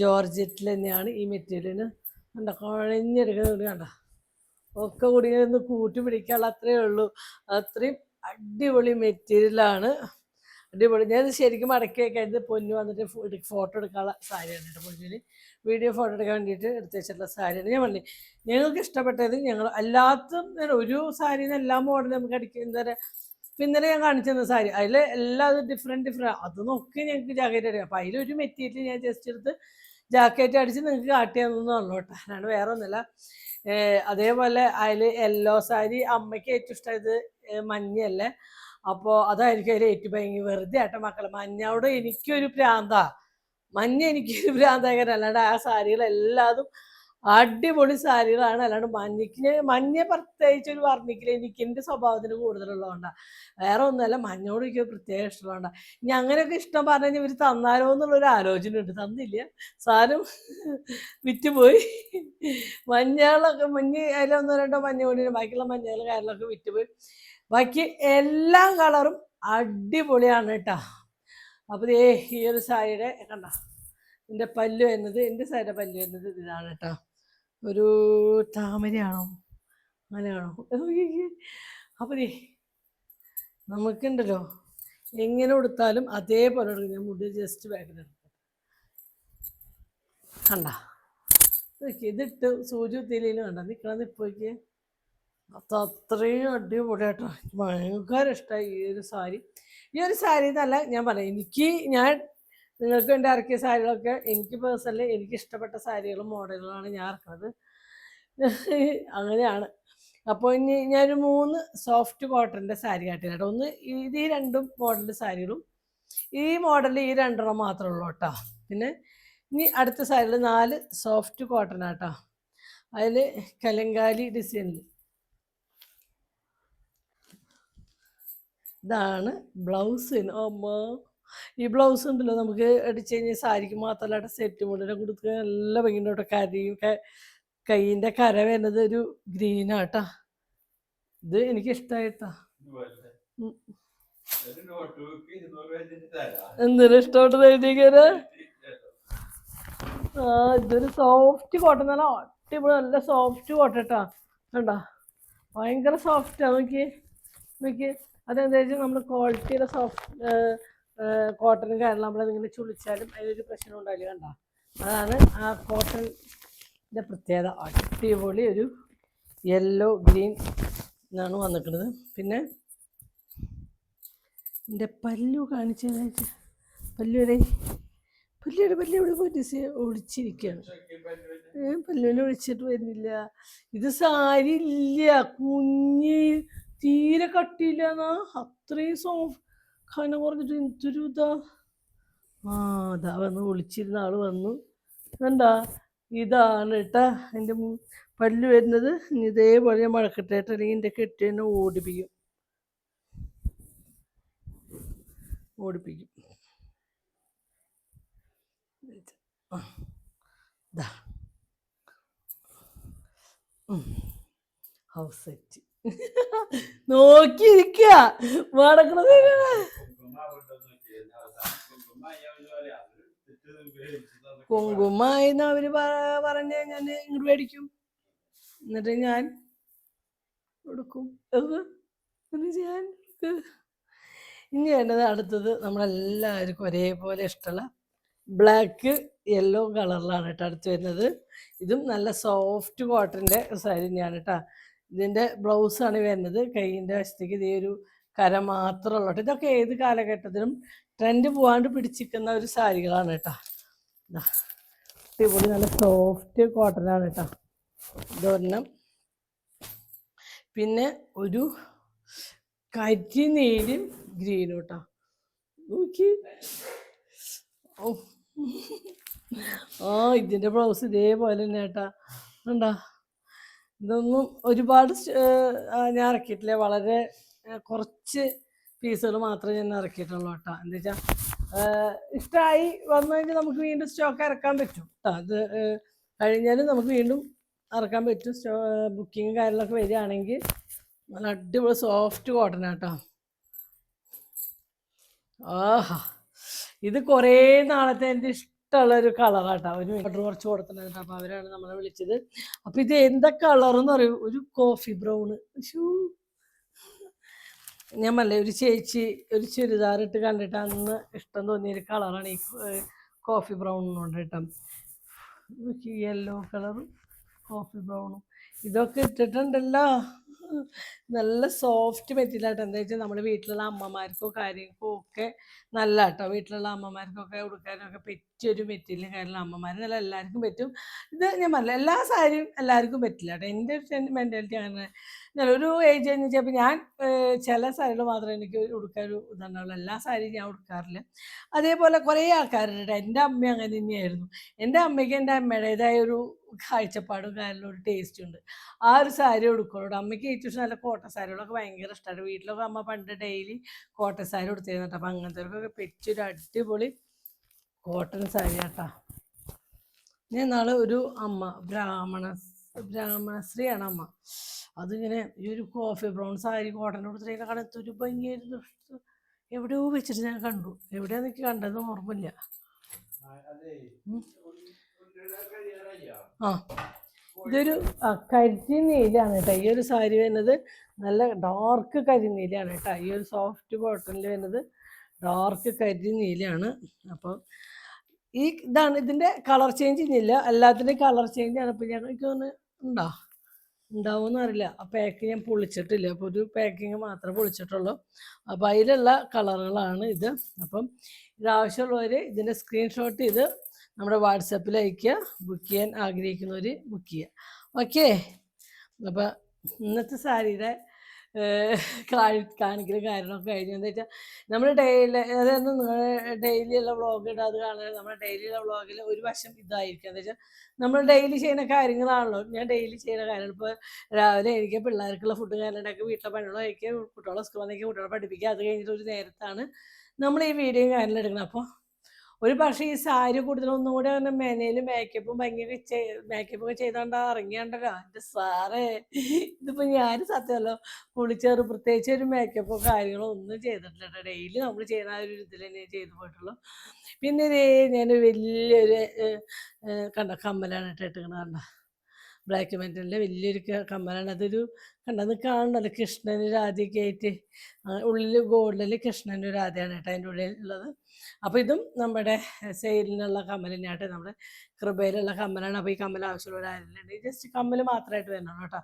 ജോർജറ്റിൽ തന്നെയാണ് ഈ മെറ്റീരിയലിന്. കണ്ട കുഴഞ്ഞെടുക്കുന്നത് കണ്ട, ഒക്കെ കൂടി ഒന്ന് കൂട്ടി പിടിക്കാനുള്ള അത്രയേ ഉള്ളൂ. അത്രയും അടിപൊളി മെറ്റീരിയലാണ്, അടിപൊളി. ഞാൻ ശരിക്കും മടക്കി വയ്ക്കാൻ, ഇത് പൊന്നു വന്നിട്ട് ഫോട്ടോ എടുക്കാനുള്ള സാരിയാണ് കേട്ടോ. പൊന്നിന് വീഡിയോ ഫോട്ടോ എടുക്കാൻ വേണ്ടിയിട്ട് എടുത്ത് വെച്ചിട്ടുള്ള സാരിയാണ്. ഞാൻ പറഞ്ഞു ഞങ്ങൾക്ക് ഇഷ്ടപ്പെട്ടത് ഞങ്ങൾ അല്ലാത്ത ഒരു സാരിന്ന് എല്ലാ മോഡലും നമുക്ക് അടിക്കും. എന്താ പറയുക, പിന്നലെ ഞാൻ കാണിച്ചു തന്ന സാരി അതിൽ എല്ലാം ഡിഫറെൻറ്റ് അത് നോക്കി ഞങ്ങൾക്ക് ജാക്കറ്റ് അടിക്കാം. അപ്പം അതിലൊരു മെറ്റീരിയൽ ഞാൻ ജസ്റ്റ് എടുത്ത് ജാക്കറ്റ് അടിച്ച് നിങ്ങൾക്ക് കാട്ടി തന്നുള്ളൂ കേട്ടോ, അല്ലാണ്ട് വേറെ ഒന്നുമില്ല. അതേപോലെ അതിൽ യെല്ലോ സാരി അമ്മയ്ക്ക് ഏറ്റവും ഇഷ്ടമായത് മഞ്ഞയല്ലേ, അപ്പോൾ അതായിരിക്കും അതിൽ ഏറ്റവും ഭയങ്കര വെറുതെ ആട്ടെ മക്കളെ. മഞ്ഞയോട് എനിക്കൊരു ഭ്രാന്താ, മഞ്ഞ എനിക്കൊരു ഭ്രാന്തായ അല്ലാണ്ട് ആ സാരികളെല്ലാതും അടിപൊളി സാരികളാണ്. അല്ലാണ്ട് മഞ്ഞ പ്രത്യേകിച്ച് ഒരു വർണ്ണിക്കില്ല, എനിക്ക് എൻ്റെ സ്വഭാവത്തിന് കൂടുതലുള്ളതുകൊണ്ടാണ്, വേറെ ഒന്നുമല്ല. മഞ്ഞോട് എനിക്ക് പ്രത്യേകം ഇഷ്ടമുള്ളതുകൊണ്ടാണ്. ഇനി അങ്ങനെയൊക്കെ ഇഷ്ടം പറഞ്ഞു കഴിഞ്ഞാൽ ഇവർ തന്നാലോ എന്നുള്ളൊരു ആലോചന ഉണ്ട്. തന്നില്ല, സാധനം വിറ്റുപോയി. മഞ്ഞ അതിലൊന്നോ രണ്ടോ മഞ്ഞ കൊണ്ടിന് ബാക്കിയുള്ള മഞ്ഞകൾ കാര്യങ്ങളൊക്കെ വിറ്റുപോയി. ബാക്കി എല്ലാ കളറും അടിപൊളിയാണ് കേട്ടോ. അപ്പോൾ ഈ ഒരു സാരിയുടെ കണ്ട എൻ്റെ പല്ലു വരുന്നത്, എൻ്റെ സാരിയുടെ പല്ലു വരുന്നത് ഇതാണ് കേട്ടോ. ഒരു താമരയാണോ അങ്ങനെയാണോ, അപ്പം നമുക്കുണ്ടല്ലോ എങ്ങനെ കൊടുത്താലും അതേപോലെ ഞാൻ മുടി ജസ്റ്റ് ബാക്കിലെടുക്കും. കണ്ട ഇതിട്ട് സൂചി കുത്തിയില്ലേലും കണ്ട നിൽക്കണം നിപ്പോയ്ക്ക് അത് അത്രയും അടിപൊളിയായിട്ടോ. ഭയങ്കര ഇഷ്ടമായി ഈ ഒരു സാരി. ഈ ഒരു സാരി എന്നല്ല ഞാൻ പറയാം, ഞാൻ നിങ്ങൾക്ക് വേണ്ടി ഇറക്കിയ സാരികളൊക്കെ എനിക്ക് പേഴ്സണലി എനിക്ക് ഇഷ്ടപ്പെട്ട സാരികളും മോഡലുകളാണ് ഞാൻ ഇറക്കുന്നത്. അങ്ങനെയാണ്. അപ്പോൾ ഇനി ഞാനൊരു 3 സോഫ്റ്റ് കോട്ടൻ്റെ സാരി കാട്ടിയിട്ടോ. ഒന്ന് ഇത് ഈ 2 മോഡലിൻ്റെ സാരികളും ഈ മോഡലിൽ ഈ 2 മാത്രമേ ഉള്ളൂ കേട്ടോ. പിന്നെ ഇനി അടുത്ത സാരിയിൽ 4 സോഫ്റ്റ് കോട്ടനാട്ടോ. അതിൽ കലങ്കാലി ഡിസൈനിൽ ഇതാണ് ബ്ലൗസ്. അമ്മ ഈ ബ്ലൗസ് ഉണ്ടല്ലോ നമുക്ക് അടിച്ച് കഴിഞ്ഞാൽ സാരിക്ക് മാത്രമല്ല സെറ്റ് മുണ്ടിനെ കൊടുക്കുക നല്ല ഭംഗിയുണ്ട് കേട്ടോ. കരയും കൈയിൻ്റെ കര വരുന്നത് ഒരു ഗ്രീനാട്ടാ. ഇത് എനിക്ക് ഇഷ്ടമായിട്ടാ. എന്തൊരു ഇഷ്ടപ്പെട്ടത് എഴുതിക്കാര്. ഇതൊരു സോഫ്റ്റ് കോട്ടൺ, നല്ല അടിപൊളി നല്ല സോഫ്റ്റ് കോട്ടൺ കേട്ടാ. കണ്ടാ ഭയങ്കര സോഫ്റ്റാ. നോക്കി അതെന്താ വെച്ചാൽ നമ്മൾ ക്വാളിറ്റിയുടെ സോഫ്റ്റ് കോട്ടൺ കാരണം നമ്മളതിങ്ങനെ ചുളിച്ചാലും അതിനൊരു പ്രശ്നം ഉണ്ടാവില്ല. കണ്ട അതാണ് ആ കോട്ടൻ്റെ പ്രത്യേകത. അടിപൊളി ഒരു യെല്ലോ ഗ്രീൻ എന്നാണ് വന്നിട്ടുള്ളത്. പിന്നെ എൻ്റെ പല്ലു കാണിച്ചതായിട്ട് പല്ലുവിടെ പോയിട്ട് ഒളിച്ചിരിക്കുകയാണ്. പല്ലുവിനെ ഒളിച്ചിട്ട് വരുന്നില്ല. ഇത് സാരി ഇല്ല, കുഞ്ഞ് തീരെ കട്ടിയില്ല എന്നാ, അത്രയും കനം കുറഞ്ഞിട്ട് എന്തൊരു ഇതാ. അതാ വന്ന് ഒളിച്ചിരുന്ന ആള് വന്നു. കണ്ടാ ഇതാണ് കേട്ടാ എൻ്റെ പല്ല് വരുന്നത്. ഇതേപോലെ ഞാൻ മഴക്കെട്ടേട്ട് അല്ലെങ്കിൽ എൻ്റെ കെട്ടി തന്നെ ഓടിപ്പിക്കും. House set നോക്കിയിരിക്കുക മടക്കണത്. കുങ്കുമായിന്ന് അവര് പറഞ്ഞ ഞാൻ ഇങ്ങോട്ട് മേടിക്കും, എന്നിട്ട് ഞാൻ കൊടുക്കും. ഞാൻ ഇനി വേണ്ടത് അടുത്തത് നമ്മളെല്ലാവർക്കും ഒരേപോലെ ഇഷ്ടമുള്ള ബ്ലാക്ക് യെല്ലോ കളറിലാണ് കേട്ടോ അടുത്ത് വരുന്നത്. ഇതും നല്ല സോഫ്റ്റ് കോട്ടൻ്റെ സാരി തന്നെയാണ് കേട്ടോ. ഇതിൻ്റെ ബ്ലൗസാണ് വരുന്നത്. കൈയിൻ്റെ വശത്തേക്ക് ഇതേ ഒരു കര മാത്രമുള്ള കേട്ടോ. ഇതൊക്കെ ഏത് കാലഘട്ടത്തിലും ട്രെൻഡ് പോകാണ്ട് പിടിച്ചിരിക്കുന്ന ഒരു സാരികളാണ് കേട്ടോ. അടിപൊളി നല്ല സോഫ്റ്റ് കോട്ടനാണ് കേട്ടോ ഇതൊരെണ്ണം. പിന്നെ ഒരു കരിനീലും ഗ്രീനും കേട്ടോ. നോക്കി ഇതിൻ്റെ ബ്ലൗസ് ഇതേപോലെ തന്നെ കേട്ടാ. കണ്ടാ ഇതൊന്നും ഒരുപാട് ഞാൻ ഇറക്കിയിട്ടില്ല, വളരെ കുറച്ച് പീസുകൾ മാത്രമേ ഞാൻ ഇറക്കിയിട്ടുള്ളൂ കേട്ടോ. എന്താ വെച്ചാൽ ഇഷ്ടമായി വന്നു കഴിഞ്ഞാൽ നമുക്ക് വീണ്ടും സ്റ്റോക്ക് ഇറക്കാൻ പറ്റും കേട്ടോ. അത് കഴിഞ്ഞാലും നമുക്ക് വീണ്ടും ഇറക്കാൻ പറ്റും. ബുക്കിങ് കാര്യങ്ങളൊക്കെ വരികയാണെങ്കിൽ നല്ല അടിപൊളി സോഫ്റ്റ് കോട്ടൺ കേട്ടോ. ഇത് കുറേ നാളത്തെ എൻ്റെ ഇഷ്ടമുള്ളൊരു കളറാട്ടോ. ഒരു ഓർഡർ കുറച്ച് കൊടുത്തിട്ടുണ്ടായിരുന്നു. അപ്പോൾ അവരാണ് നമ്മളെ വിളിച്ചത്. അപ്പോൾ ഇത് എന്താ കളറെന്ന് പറയും, ഒരു കോഫി ബ്രൗണ്. ഞാൻ പറഞ്ഞില്ലേ ഒരു ചേച്ചി ഒരു ചുരിദാർ ഇട്ട് കണ്ടിട്ട് അന്ന് ഇഷ്ടം തോന്നിയൊരു കളറാണ് ഈ കോഫി ബ്രൗണിനോണ്ട് കേട്ടോ. യെല്ലോ കളറും കോഫി ബ്രൗണും ഇതൊക്കെ ഇട്ടിട്ടുണ്ടല്ലോ. നല്ല സോഫ്റ്റ് മെറ്റീരിയലായിട്ട്. എന്താ വെച്ചാൽ നമ്മുടെ വീട്ടിലുള്ള അമ്മമാർക്കോ കാര്യങ്ങൾക്കോ ഒക്കെ നല്ല കേട്ടോ. വീട്ടിലുള്ള അമ്മമാർക്കൊക്കെ ഉടുക്കാനൊക്കെ പറ്റിയൊരു മെറ്റീരിയൽ. കാരണം അമ്മമാരെന്നല്ല എല്ലാവർക്കും പറ്റും. ഇത് ഞാൻ പറഞ്ഞില്ല എല്ലാ സാരിയും എല്ലാവർക്കും പറ്റില്ല കേട്ടോ. എൻ്റെ ഒരു മെൻറ്റാലിറ്റി അങ്ങനെ. ഞാനൊരു ഏജ് കഴിഞ്ഞ് വെച്ചപ്പോൾ ഞാൻ ചില സാരികൾ മാത്രമേ എനിക്ക് ഉടുക്കാനൊരു ഇതുണ്ടാവുള്ളൂ. എല്ലാ സാരിയും ഞാൻ ഉടുക്കാറില്ല. അതേപോലെ കുറേ ആൾക്കാരുണ്ട്. എൻ്റെ അമ്മ അങ്ങനെ തന്നെയായിരുന്നു. എൻ്റെ അമ്മയ്ക്ക് എൻ്റെ അമ്മയുടേതായ ഒരു കാഴ്ചപ്പാടും കാര്യങ്ങളും ഒരു ടേസ്റ്റും ഉണ്ട്. ആ ഒരു സാരി ഉടുക്കുള്ളൂ. അമ്മയ്ക്ക് ഏറ്റവും ഇഷ്ടം നല്ല കോട്ടൺ സാരികളൊക്കെ ഭയങ്കര ഇഷ്ടമാണ്. വീട്ടിലൊക്കെ അമ്മ പണ്ട് ഡെയിലി കോട്ടൺ സാരി ഉടുത്തിരുന്നിട്ട്. അപ്പം അങ്ങനത്തെവർക്കൊക്കെ പറ്റിയൊരു അടിപൊളി കോട്ടൺ സാരി കേട്ടാ. ഞാൻ നാളെ ഒരു അമ്മ ബ്രാഹ്മണശ്രീയാണ് അമ്മ. അതിങ്ങനെ ഈ ഒരു കോഫി ബ്രൗൺ സാരി കോട്ടൺ കൊടുത്തിട്ട് കടത്തൊരു ഭംഗിയായിരുന്നു. എവിടെയോ വെച്ചിട്ട് ഞാൻ കണ്ടു. എവിടെയാന്ന് എനിക്ക് കണ്ടതെന്ന് ഓർമ്മയില്ല. ഇതൊരു കരിനീലാണ് കേട്ടോ. ഈ ഒരു സാരി വരുന്നത് നല്ല ഡാർക്ക് കരിനീലാണ് കേട്ടോ. ഈ ഒരു സോഫ്റ്റ് കോട്ടണിൽ വരുന്നത് ഡാർക്ക് കരിനീലാണ്. അപ്പോൾ ഈ ഇതാണ് ഇതിൻ്റെ കളർ ചേഞ്ച് ഇല്ല, എല്ലാത്തിൻ്റെയും കളർ ചേഞ്ച് ആണ്. ഇപ്പം ഞങ്ങൾക്ക് ഒന്ന് ഉണ്ടാവുമെന്ന് അറിയില്ല. ആ പാക്ക് ഞാൻ പൊളിച്ചിട്ടില്ല, അപ്പോൾ ഒരു പാക്കിങ് മാത്രമേ പൊളിച്ചിട്ടുള്ളൂ. അപ്പോൾ അതിലുള്ള കളറുകളാണ് ഇത്. അപ്പം ഇതാവശ്യമുള്ളവർ ഇതിൻ്റെ സ്ക്രീൻഷോട്ട് ചെയ്ത് നമ്മുടെ വാട്സപ്പിൽ അയയ്ക്കുക. ബുക്ക് ചെയ്യാൻ ആഗ്രഹിക്കുന്നവർ ബുക്ക് ചെയ്യുക. ഓക്കെ. അപ്പോൾ ഇന്നത്തെ സാരിയുടെ കാണിക്കൽ കാര്യങ്ങളൊക്കെ കഴിഞ്ഞു. എന്താ വെച്ചാൽ നമ്മൾ ഡെയിലി, അതായത് നിങ്ങൾ ഡെയിലിയുള്ള വ്ളോഗ് ഇടാതെ കാണുക. നമ്മുടെ ഡെയിലിയുള്ള വ്ളോഗിൽ ഒരു വശം ഇതായിരിക്കും. എന്താ വെച്ചാൽ നമ്മൾ ഡെയിലി ചെയ്യുന്ന കാര്യങ്ങളാണല്ലോ. ഞാൻ ഡെയിലി ചെയ്യുന്ന കാര്യങ്ങൾ, ഇപ്പോൾ രാവിലെ എനിക്ക് പിള്ളേർക്കുള്ള ഫുഡ് കാര്യങ്ങളുണ്ടാക്കി, വീട്ടിലെ പണികൾ കഴിക്കുക, കുട്ടികളെ സ്കൂളിൽ നിന്നൊക്കെ കുട്ടികളെ പഠിപ്പിക്കുക. അത് കഴിഞ്ഞിട്ട് ഒരു നേരത്താണ് നമ്മൾ ഈ വീഡിയോയും കാര്യങ്ങളും എടുക്കണം. അപ്പോൾ ഒരു പക്ഷേ ഈ സാരി കൂടുതലൊന്നും കൂടെ തന്നെ മെനയിൽ മേക്കപ്പും ഭംഗിയൊക്കെ മേക്കപ്പൊക്കെ ചെയ്താണ്ടാ ഇറങ്ങിയാണ്ടല്ലോ എൻ്റെ സാറേ. ഇതിപ്പോൾ ഞാൻ സത്യമല്ലോ കുളിച്ചേറ് പ്രത്യേകിച്ച് ഒരു മേക്കപ്പോ കാര്യങ്ങളോ ഒന്നും ചെയ്തിട്ടില്ല കേട്ടോ. ഡെയിലി നമ്മൾ ചെയ്യുന്ന ആ ഒരു ഇതിൽ തന്നെ ചെയ്തു പോയിട്ടുള്ളൂ. പിന്നെ ഞാൻ വലിയൊരു കമ്മലാണ് ഇട്ടിരിക്കുന്നത്. കണ്ട ബ്ലാക്ക് മെറ്റലിൻ്റെ വലിയൊരു കമ്മലാണ്. അതൊരു കണ്ടത് കാണണല്ലോ, കൃഷ്ണന് രാധയൊക്കെ ആയിട്ട് ഉള്ളിൽ ഗോൾഡിൽ കൃഷ്ണൻ്റെ ഒരു രാധയാണ് കേട്ടോ അതിൻ്റെ ഉള്ളിൽ ഉള്ളത്. അപ്പോൾ ഇതും നമ്മുടെ സെയിലിനുള്ള കമ്മൽ തന്നെയാട്ടെ, നമ്മുടെ കൃപയിലുള്ള കമ്മലാണ്. അപ്പോൾ ഈ കമ്മൽ ആവശ്യമുള്ളവരാരുണ്ട് ജസ്റ്റ് കമ്മൽ മാത്രമായിട്ട് വരണം കേട്ടോ.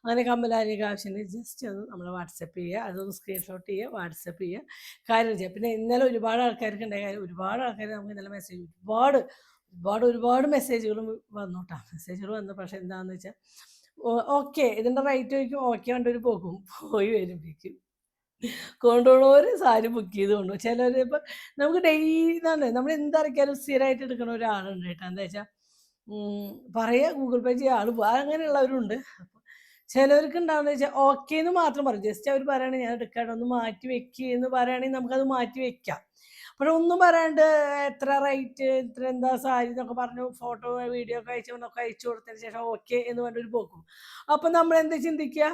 അങ്ങനെ കമ്മൽ ആരെയൊക്കെ ആവശ്യമുണ്ടെങ്കിൽ ജസ്റ്റ് ഒന്ന് നമ്മൾ വാട്സപ്പ് ചെയ്യുക, അതൊന്ന് സ്ക്രീൻഷോട്ട് ചെയ്യുക, വാട്സപ്പ് ചെയ്യുക, കാര്യം ചെയ്യുക. പിന്നെ ഇന്നലെ ഒരുപാട് ആൾക്കാർക്ക് ഉണ്ടായ കാര്യം, ഒരുപാട് ആൾക്കാർ നമുക്ക് ഇന്നലെ മെസ്സേജ് ഒരുപാട് മെസ്സേജുകളും വന്നു കേട്ടോ. മെസ്സേജുകൾ വന്നു. പക്ഷേ എന്താണെന്ന് വെച്ചാൽ ഓക്കെ ഇതിൻ്റെ റേറ്റ് ചോദിക്കും, ഓക്കെ കണ്ടൊരു പോകും, പോയി വരുമ്പോഴേക്കും കൊണ്ടുപോകുന്നവർ സാരി ബുക്ക് ചെയ്ത് കൊണ്ടുപോകും. ചിലർ ഇപ്പം നമുക്ക് ഡെയിലി ഇതാണ്, നമ്മൾ എന്തറിയിക്കാനും സ്ഥിരമായിട്ട് എടുക്കുന്ന ഒരാളുണ്ട് കേട്ടോ. എന്താ വെച്ചാൽ പറയുക, ഗൂഗിൾ പേ ചെയ്യുക, ആൾ പോകുക, അങ്ങനെയുള്ളവരുണ്ട്. അപ്പോൾ ചിലവർക്ക് ഉണ്ടാകുന്നത് വെച്ചാൽ ഓക്കെ എന്ന് മാത്രം പറയും. ജസ്റ്റ് അവർ പറയുകയാണെങ്കിൽ ഞാൻ എടുക്കാണ്ട് ഒന്ന് മാറ്റി വെക്കുക എന്ന് പറയുകയാണെങ്കിൽ നമുക്കത് മാറ്റി വെക്കാം. പക്ഷെ ഒന്നും പറയാണ്ട് എത്ര റേറ്റ്, ഇത്ര എന്താ സാരി എന്നൊക്കെ പറഞ്ഞു ഫോട്ടോ വീഡിയോ ഒക്കെ അയച്ചു കൊടുത്തതിന് ശേഷം ഓക്കെ എന്ന് പറഞ്ഞൊരു പോക്കും. അപ്പം നമ്മൾ എന്താ ചിന്തിക്കുക,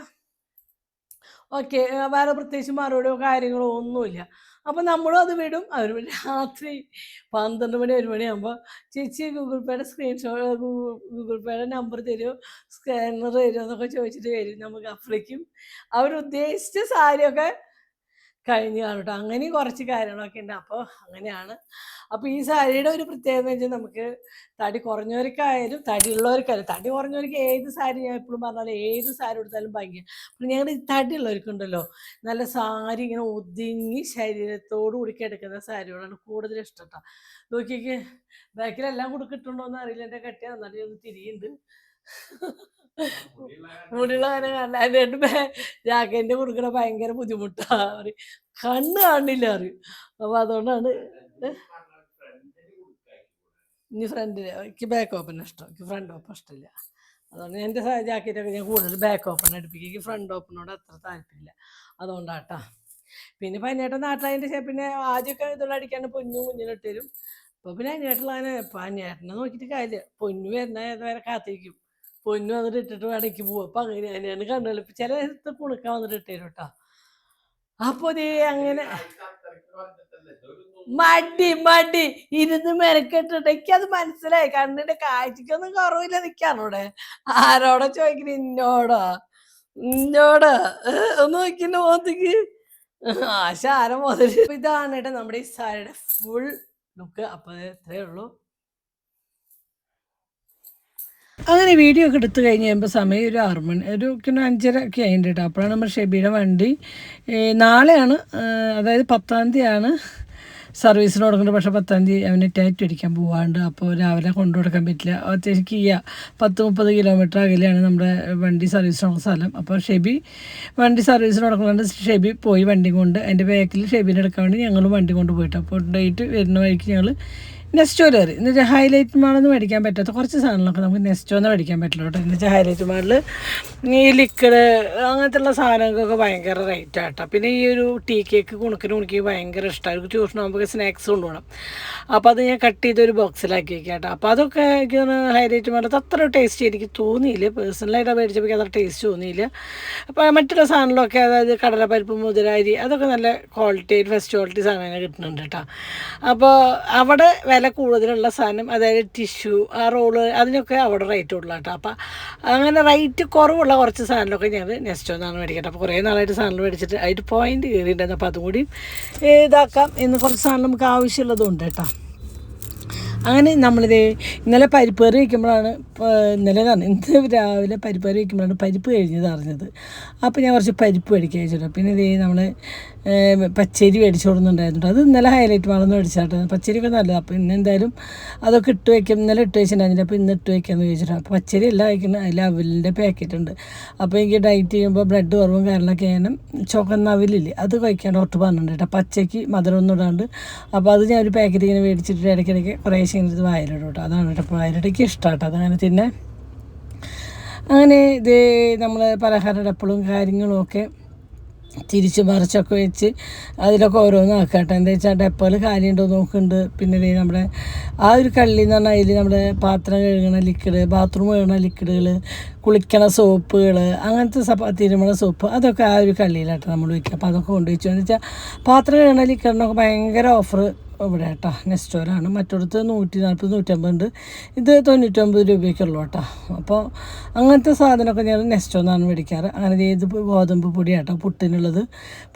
ഓക്കെ വേറെ പ്രത്യേകിച്ച് മറുപടിയോ കാര്യങ്ങളോ ഒന്നുമില്ല. അപ്പം നമ്മളും അത് വിടും. അവർ രാത്രി 12 മണി 1 മണിയാകുമ്പോൾ ചേച്ചി ഗൂഗിൾ പേയുടെ ഗൂഗിൾ പേയുടെ നമ്പർ തരുമോ, സ്കാനർ തരുമോ എന്നൊക്കെ ചോദിച്ചിട്ട് വരും. നമുക്ക് അപ്പോഴേക്കും അവരുദ്ദേശിച്ച സാരിയൊക്കെ കഴിഞ്ഞ് കാണും കേട്ടോ. അങ്ങനെയും കുറച്ച് കാര്യങ്ങളൊക്കെ ഉണ്ട്. അപ്പോൾ അങ്ങനെയാണ്. അപ്പോൾ ഈ സാരിയുടെ ഒരു പ്രത്യേകത എന്ന് വെച്ചാൽ നമുക്ക് തടി കുറഞ്ഞവർക്കായാലും തടിയുള്ളവർക്കായാലും, തടി കുറഞ്ഞവർക്ക് ഏത് സാരി, ഞാൻ എപ്പോഴും പറഞ്ഞാലും ഏത് സാരി എടുത്താലും ഭംഗിയാണ്. അപ്പം ഞങ്ങളുടെ ഈ തടിയുള്ളവർക്കുണ്ടല്ലോ നല്ല സാരി ഇങ്ങനെ ഒതുങ്ങി ശരീരത്തോടു കൂടി കിടക്കുന്ന സാരികളാണ് കൂടുതൽ ഇഷ്ടം കേട്ടോ. നോക്കിയൊക്കെ ബാക്കിലെല്ലാം കൂടെ കിട്ടുന്നുണ്ടോയെന്ന് അറിയില്ല. എൻ്റെ കെട്ടിയ നന്നായിട്ട് ഒന്ന് തിരിയുണ്ട്. മുടിയുള്ള കാര്യം കാണാൻ അതിൻ്റെ ജാക്കറ്റിൻ്റെ കൊടുക്കണ ഭയങ്കര ബുദ്ധിമുട്ടാണ്. പറയും കണ്ണ് കാണില്ല അറിയും. അപ്പോൾ അതുകൊണ്ടാണ് ഇനി ഫ്രണ്ടിന് എനിക്ക് ബാക്ക് ഓപ്പൺ ഇഷ്ടം, എനിക്ക് ഫ്രണ്ട് ഓപ്പൺ ഇഷ്ടമില്ല. അതുകൊണ്ട് എൻ്റെ ജാക്കറ്റൊക്കെ ഞാൻ കൂടുതൽ ബാക്ക് ഓപ്പൺ അടുപ്പിക്കും. എനിക്ക് ഫ്രണ്ട് ഓപ്പണിനോട് അത്ര താല്പര്യമില്ല, അതുകൊണ്ടാട്ടാ. പിന്നെ പനിയേട്ടൻ നാട്ടിലതിൻ്റെ പിന്നെ ആദ്യമൊക്കെ ഇതുള്ള അടിക്കാണ്ട് പൊന്നു കുഞ്ഞിനിട്ട് തരും. അപ്പോൾ പിന്നെ അനിയേട്ടുള്ള അങ്ങനെ പനിയേട്ടനെ നോക്കിയിട്ട് കാര്യമില്ല, പൊന്നു വരുന്ന വരെ കാത്തിരിക്കും. പൊന്നു വന്നിട്ട് ഇട്ടിട്ട് വേണമെങ്കിൽ പോവും. അപ്പം അങ്ങനെ തന്നെയാണ് കണ്ടുകൾ. ഇപ്പം ചില നേരത്ത് കുണുക്കാൻ വന്നിട്ട് ഇട്ട് തരും കേട്ടോ. അപ്പോൾ ദേ അങ്ങനെ മടി ഇരുന്ന് മെനക്കെട്ടിട്ട് എനിക്കത് മനസ്സിലായി. കണ്ണിന്റെ കാഴ്ചക്കൊന്നും കുറവില്ല. നിൽക്കാണോടെ ആരോടെ ചോദിക്കണ, ഇന്നോടാ ഒന്ന് നോക്കിന്റെ മുഖത്തേക്ക് ആശാര മുതൽ. ഇതാണ് കേട്ടോ നമ്മുടെ ഈ സാരിയുടെ ഫുൾ ലുക്ക്. അപ്പോൾ ഇത്രയേ ഉള്ളൂ. അങ്ങനെ വീഡിയോ ഒക്കെ എടുത്തു കഴിഞ്ഞ് കഴിയുമ്പോൾ സമയം ഒരു 6 മണി, ഒരു 5:30 ഒക്കെ ആയിട്ട് കേട്ടോ. അപ്പോഴാണ് നമ്മുടെ ഷെബിയുടെ വണ്ടി നാളെയാണ്, അതായത് 10-ാം തീയതിയാണ് സർവീസിന് കൊടുക്കുന്നത്. പക്ഷേ 10-ാം തീയതി അവന് ടാറ്റു അടിക്കാൻ പോവാണ്ട്. അപ്പോൾ രാവിലെ കൊണ്ടു കൊടുക്കാൻ പറ്റില്ല. അത്യാവശ്യം 10-30 കിലോമീറ്റർ അകലെയാണ് നമ്മുടെ വണ്ടി സർവീസിനുള്ള സ്ഥലം. അപ്പോൾ ഷെബി വണ്ടി സർവീസിന് കൊടുക്കുന്നുണ്ട്. ഷെബി പോയി വണ്ടി കൊണ്ട്, എൻ്റെ ബാക്കിൽ ഷെബിനെ എടുക്കാൻ വേണ്ടി ഞങ്ങൾ വണ്ടി കൊണ്ട് പോയിട്ട്, അപ്പോൾ ഡേറ്റ് വരുന്ന വഴിക്ക് ഞങ്ങൾ നെസ്റ്റോ കയറി. എന്ന് വെച്ചാൽ ഹൈലൈറ്റ് മാളൊന്നും മേടിക്കാൻ പറ്റാത്ത കുറച്ച് സാധനങ്ങളൊക്കെ നമുക്ക് നെസ്റ്റോന്ന് മേടിക്കാൻ പറ്റില്ല കേട്ടോ. എന്ന് വെച്ചാൽ ഹൈലൈറ്റ് മാളിൽ ഈ ലിക്വിഡ് അങ്ങനത്തെ സാധനങ്ങൾക്കൊക്കെ ഭയങ്കര റേറ്റ് ആട്ടോ. പിന്നെ ഈ ഒരു ടീ കേക്ക് കുണുക്കി ഭയങ്കര ഇഷ്ടമാണ്. അവർക്ക് ട്യൂഷൻ ആകുമ്പോൾ സ്നാക്സ് കൊണ്ടുപോകണം. അപ്പോൾ അത് ഞാൻ കട്ട് ചെയ്തൊരു ബോക്സിലാക്കി വയ്ക്കാം കേട്ടോ. അപ്പോൾ അതൊക്കെ എനിക്ക് ഹൈലൈറ്റ് മാളത്ത് അത്ര ടേസ്റ്റ് എനിക്ക് തോന്നിയില്ല. പേഴ്സണലായിട്ട് മേടിച്ചപ്പോൾ അത്ര ടേസ്റ്റ് തോന്നിയില്ല. അപ്പോൾ മറ്റുള്ള സാധനങ്ങളൊക്കെ, അതായത് കടലപ്പരിപ്പ്, മുതിരാരി, അതൊക്കെ നല്ല ക്വാളിറ്റി ഫസ്റ്റ് ക്വാളിറ്റി സാധനങ്ങൾ കിട്ടുന്നുണ്ട് കേട്ടോ. അപ്പോൾ അവിടെ വില കൂടുതലുള്ള സാധനം, അതായത് ടിഷ്യൂ, ആ റോള്, അതിനൊക്കെ അവിടെ റേറ്റ് കൂടുതലാണ് കേട്ടോ. അപ്പം അങ്ങനെ റേറ്റ് കുറവുള്ള കുറച്ച് സാധനമൊക്കെ ഞങ്ങൾ നെസ്റ്റോ എന്നാണ് മേടിക്കട്ടെ. അപ്പോൾ കുറേ നാളായിട്ട് സാധനം മേടിച്ചിട്ട് അതിൻ്റെ പോയിൻ്റ് കയറിയിട്ടുണ്ടായിരുന്നു. അപ്പോൾ അതും കൂടി ഇതാക്കാം. ഇന്ന് കുറച്ച് സാധനം നമുക്ക് ആവശ്യമുള്ളതുണ്ട് കേട്ടോ. അങ്ങനെ നമ്മളിത് ഇന്നലെ പരിപ്പ് കറി വയ്ക്കുമ്പോഴാണ്, ഇന്ന് രാവിലെ പരിപ്പ് കറി വയ്ക്കുമ്പോഴാണ് പരിപ്പ് കഴിഞ്ഞത് അറിഞ്ഞത്. അപ്പോൾ ഞാൻ കുറച്ച് പരിപ്പ് മേടിക്കാൻ വെച്ചിട്ടുണ്ട്. പിന്നെ ഇതേ നമ്മൾ പച്ചരി മേടിച്ചു കൊടുക്കുന്നുണ്ടായിരുന്നു. അത് ഇന്നലെ ഹൈലൈറ്റ് മാളെന്ന് മേടിച്ചാട്ടോ. പച്ചരിയൊക്കെ നല്ലത്. അപ്പോൾ ഇന്ന് എന്തായാലും അതൊക്കെ ഇട്ട് വയ്ക്കും. ഇന്നലെ ഇട്ട് വെച്ചിട്ടുണ്ടായിരുന്നില്ല, അപ്പോൾ ഇന്ന് ഇട്ട് വയ്ക്കാമെന്ന് ചോദിച്ചിട്ടാണ്. അപ്പോൾ പച്ചരി എല്ലാം വയ്ക്കുന്നത് അതിൽ അവലിൻ്റെ പാക്കറ്റ് ഉണ്ട്. അപ്പോൾ എനിക്ക് ഡയറ്റ് ചെയ്യുമ്പോൾ ബ്ലഡ് കുറവും കാര്യങ്ങളൊക്കെ ആയാലും ചുവന്ന അവലില്ലേ അത് കഴിക്കാൻ ഡോക്ടർ പറഞ്ഞിട്ടുണ്ട് കേട്ടോ. പച്ചയ്ക്ക് മധുരമൊന്നും ഇടാണ്ട്. അപ്പോൾ അത് ഞാൻ ഒരു പാക്കറ്റ് ഇങ്ങനെ മേടിച്ചിട്ട് ഇടയ്ക്കിടയ്ക്ക് കുറേ ഇത് വയലിടും കേട്ടോ. അതാണ് കേട്ടോ. അപ്പോൾ വയലിടയ്ക്ക് ഇഷ്ടമാട്ടോ അതങ്ങനെ തിന്നെ. അങ്ങനെ ഇത് നമ്മൾ പലഹാര ഡപ്പളും കാര്യങ്ങളും ഒക്കെ തിരിച്ച് മറിച്ചൊക്കെ വെച്ച് അതിലൊക്കെ ഓരോന്ന് ആക്കാട്ടെ. എന്താ വെച്ചാൽ ഡപ്പകൾ കാര്യമുണ്ടോ നോക്കുന്നുണ്ട്. പിന്നെ നമ്മുടെ ആ ഒരു കള്ളി എന്ന് പറഞ്ഞാൽ അതിൽ നമ്മുടെ പാത്രം കഴുകണ ലിക്വിഡ്, ബാത്റൂം കഴുകണ ലിക്വിഡുകൾ, കുളിക്കണ സോപ്പുകൾ, അങ്ങനത്തെ തിരുമണ സോപ്പ്, അതൊക്കെ ആ ഒരു കള്ളിയിലാട്ടോ നമ്മൾ വയ്ക്കുക. അപ്പോൾ അതൊക്കെ കൊണ്ടുവച്ചു. എന്ന് വെച്ചാൽ പാത്രം കഴുകണ ലിക്വിഡിനൊക്കെ ഭയങ്കര ഓഫർ ഇവിടെ കേട്ടോ. നെസ്റ്റോറാണ്. മറ്റൊടുത്ത് 140, 150 ഉണ്ട്. ഇത് 99 രൂപയ്ക്കുള്ളൂ കേട്ടോ. അപ്പോൾ അങ്ങനത്തെ സാധനമൊക്കെ ഞാൻ നെസ്റ്റോ എന്നാണ് മേടിക്കാറ്. അങ്ങനെ ഇത് ഗോതമ്പ് പൊടിയാട്ടോ പുട്ടിനുള്ളത്.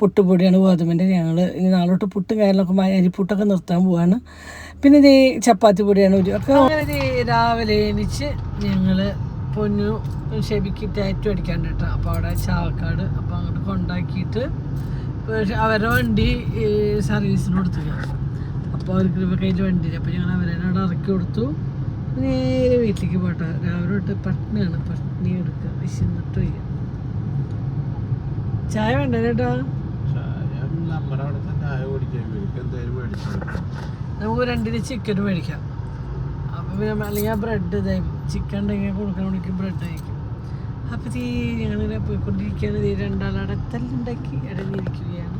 പുട്ടുപൊടിയാണ് ഗോതമ്പിൻ്റെ. ഞങ്ങൾ ഇനി നാളോട്ട് പുട്ടും കാര്യങ്ങളൊക്കെ അരിപ്പുട്ടൊക്കെ നിർത്താൻ പോവാണ്. പിന്നെ ഇത് ചപ്പാത്തി പൊടിയാണ് ഒക്കെ. അങ്ങനെ ഇത് രാവിലെ എണീച്ച് ഞങ്ങൾ പൊന്നു ഷെബിക്ക് ടാറ്റു അടിക്കാണ്ട് കേട്ടോ. അപ്പോൾ അവിടെ ചാവക്കാട്. അപ്പോൾ അങ്ങോട്ട് കൊണ്ടാക്കിയിട്ട് അവരുടെ വണ്ടി സർവീസിന് കൊടുത്തില്ല. അപ്പോൾ അവർക്ക് കയ്യിൽ വണ്ടിയില്ല. അപ്പോൾ ഞങ്ങൾ അവരെ അവിടെ ഇറക്കി കൊടുത്തു. നേരെ വീട്ടിലേക്ക് പോട്ടെ. രാവിലെ തൊട്ട് പട്ടിണിയാണ്. പട്ടിണി എടുക്കുക, വിശന്നിട്ട് വയ്യ. ചായ വേണ്ട ചേട്ടാ? നമുക്ക് 2 ചിക്കൻ മേടിക്കാം. അപ്പോൾ അല്ലെങ്കിൽ ആ ബ്രെഡ് ഇതായി ചിക്കൻ ഉണ്ടെങ്കിൽ കൊടുക്കണമെങ്കിൽ ബ്രെഡ് കഴിക്കും. അപ്പോൾ ഞങ്ങളിങ്ങനെ പോയിക്കൊണ്ടിരിക്കുകയാണ്. 2 ആളടത്തെല്ലാം ഉണ്ടാക്കി ഇടഞ്ഞിരിക്കുകയാണ്.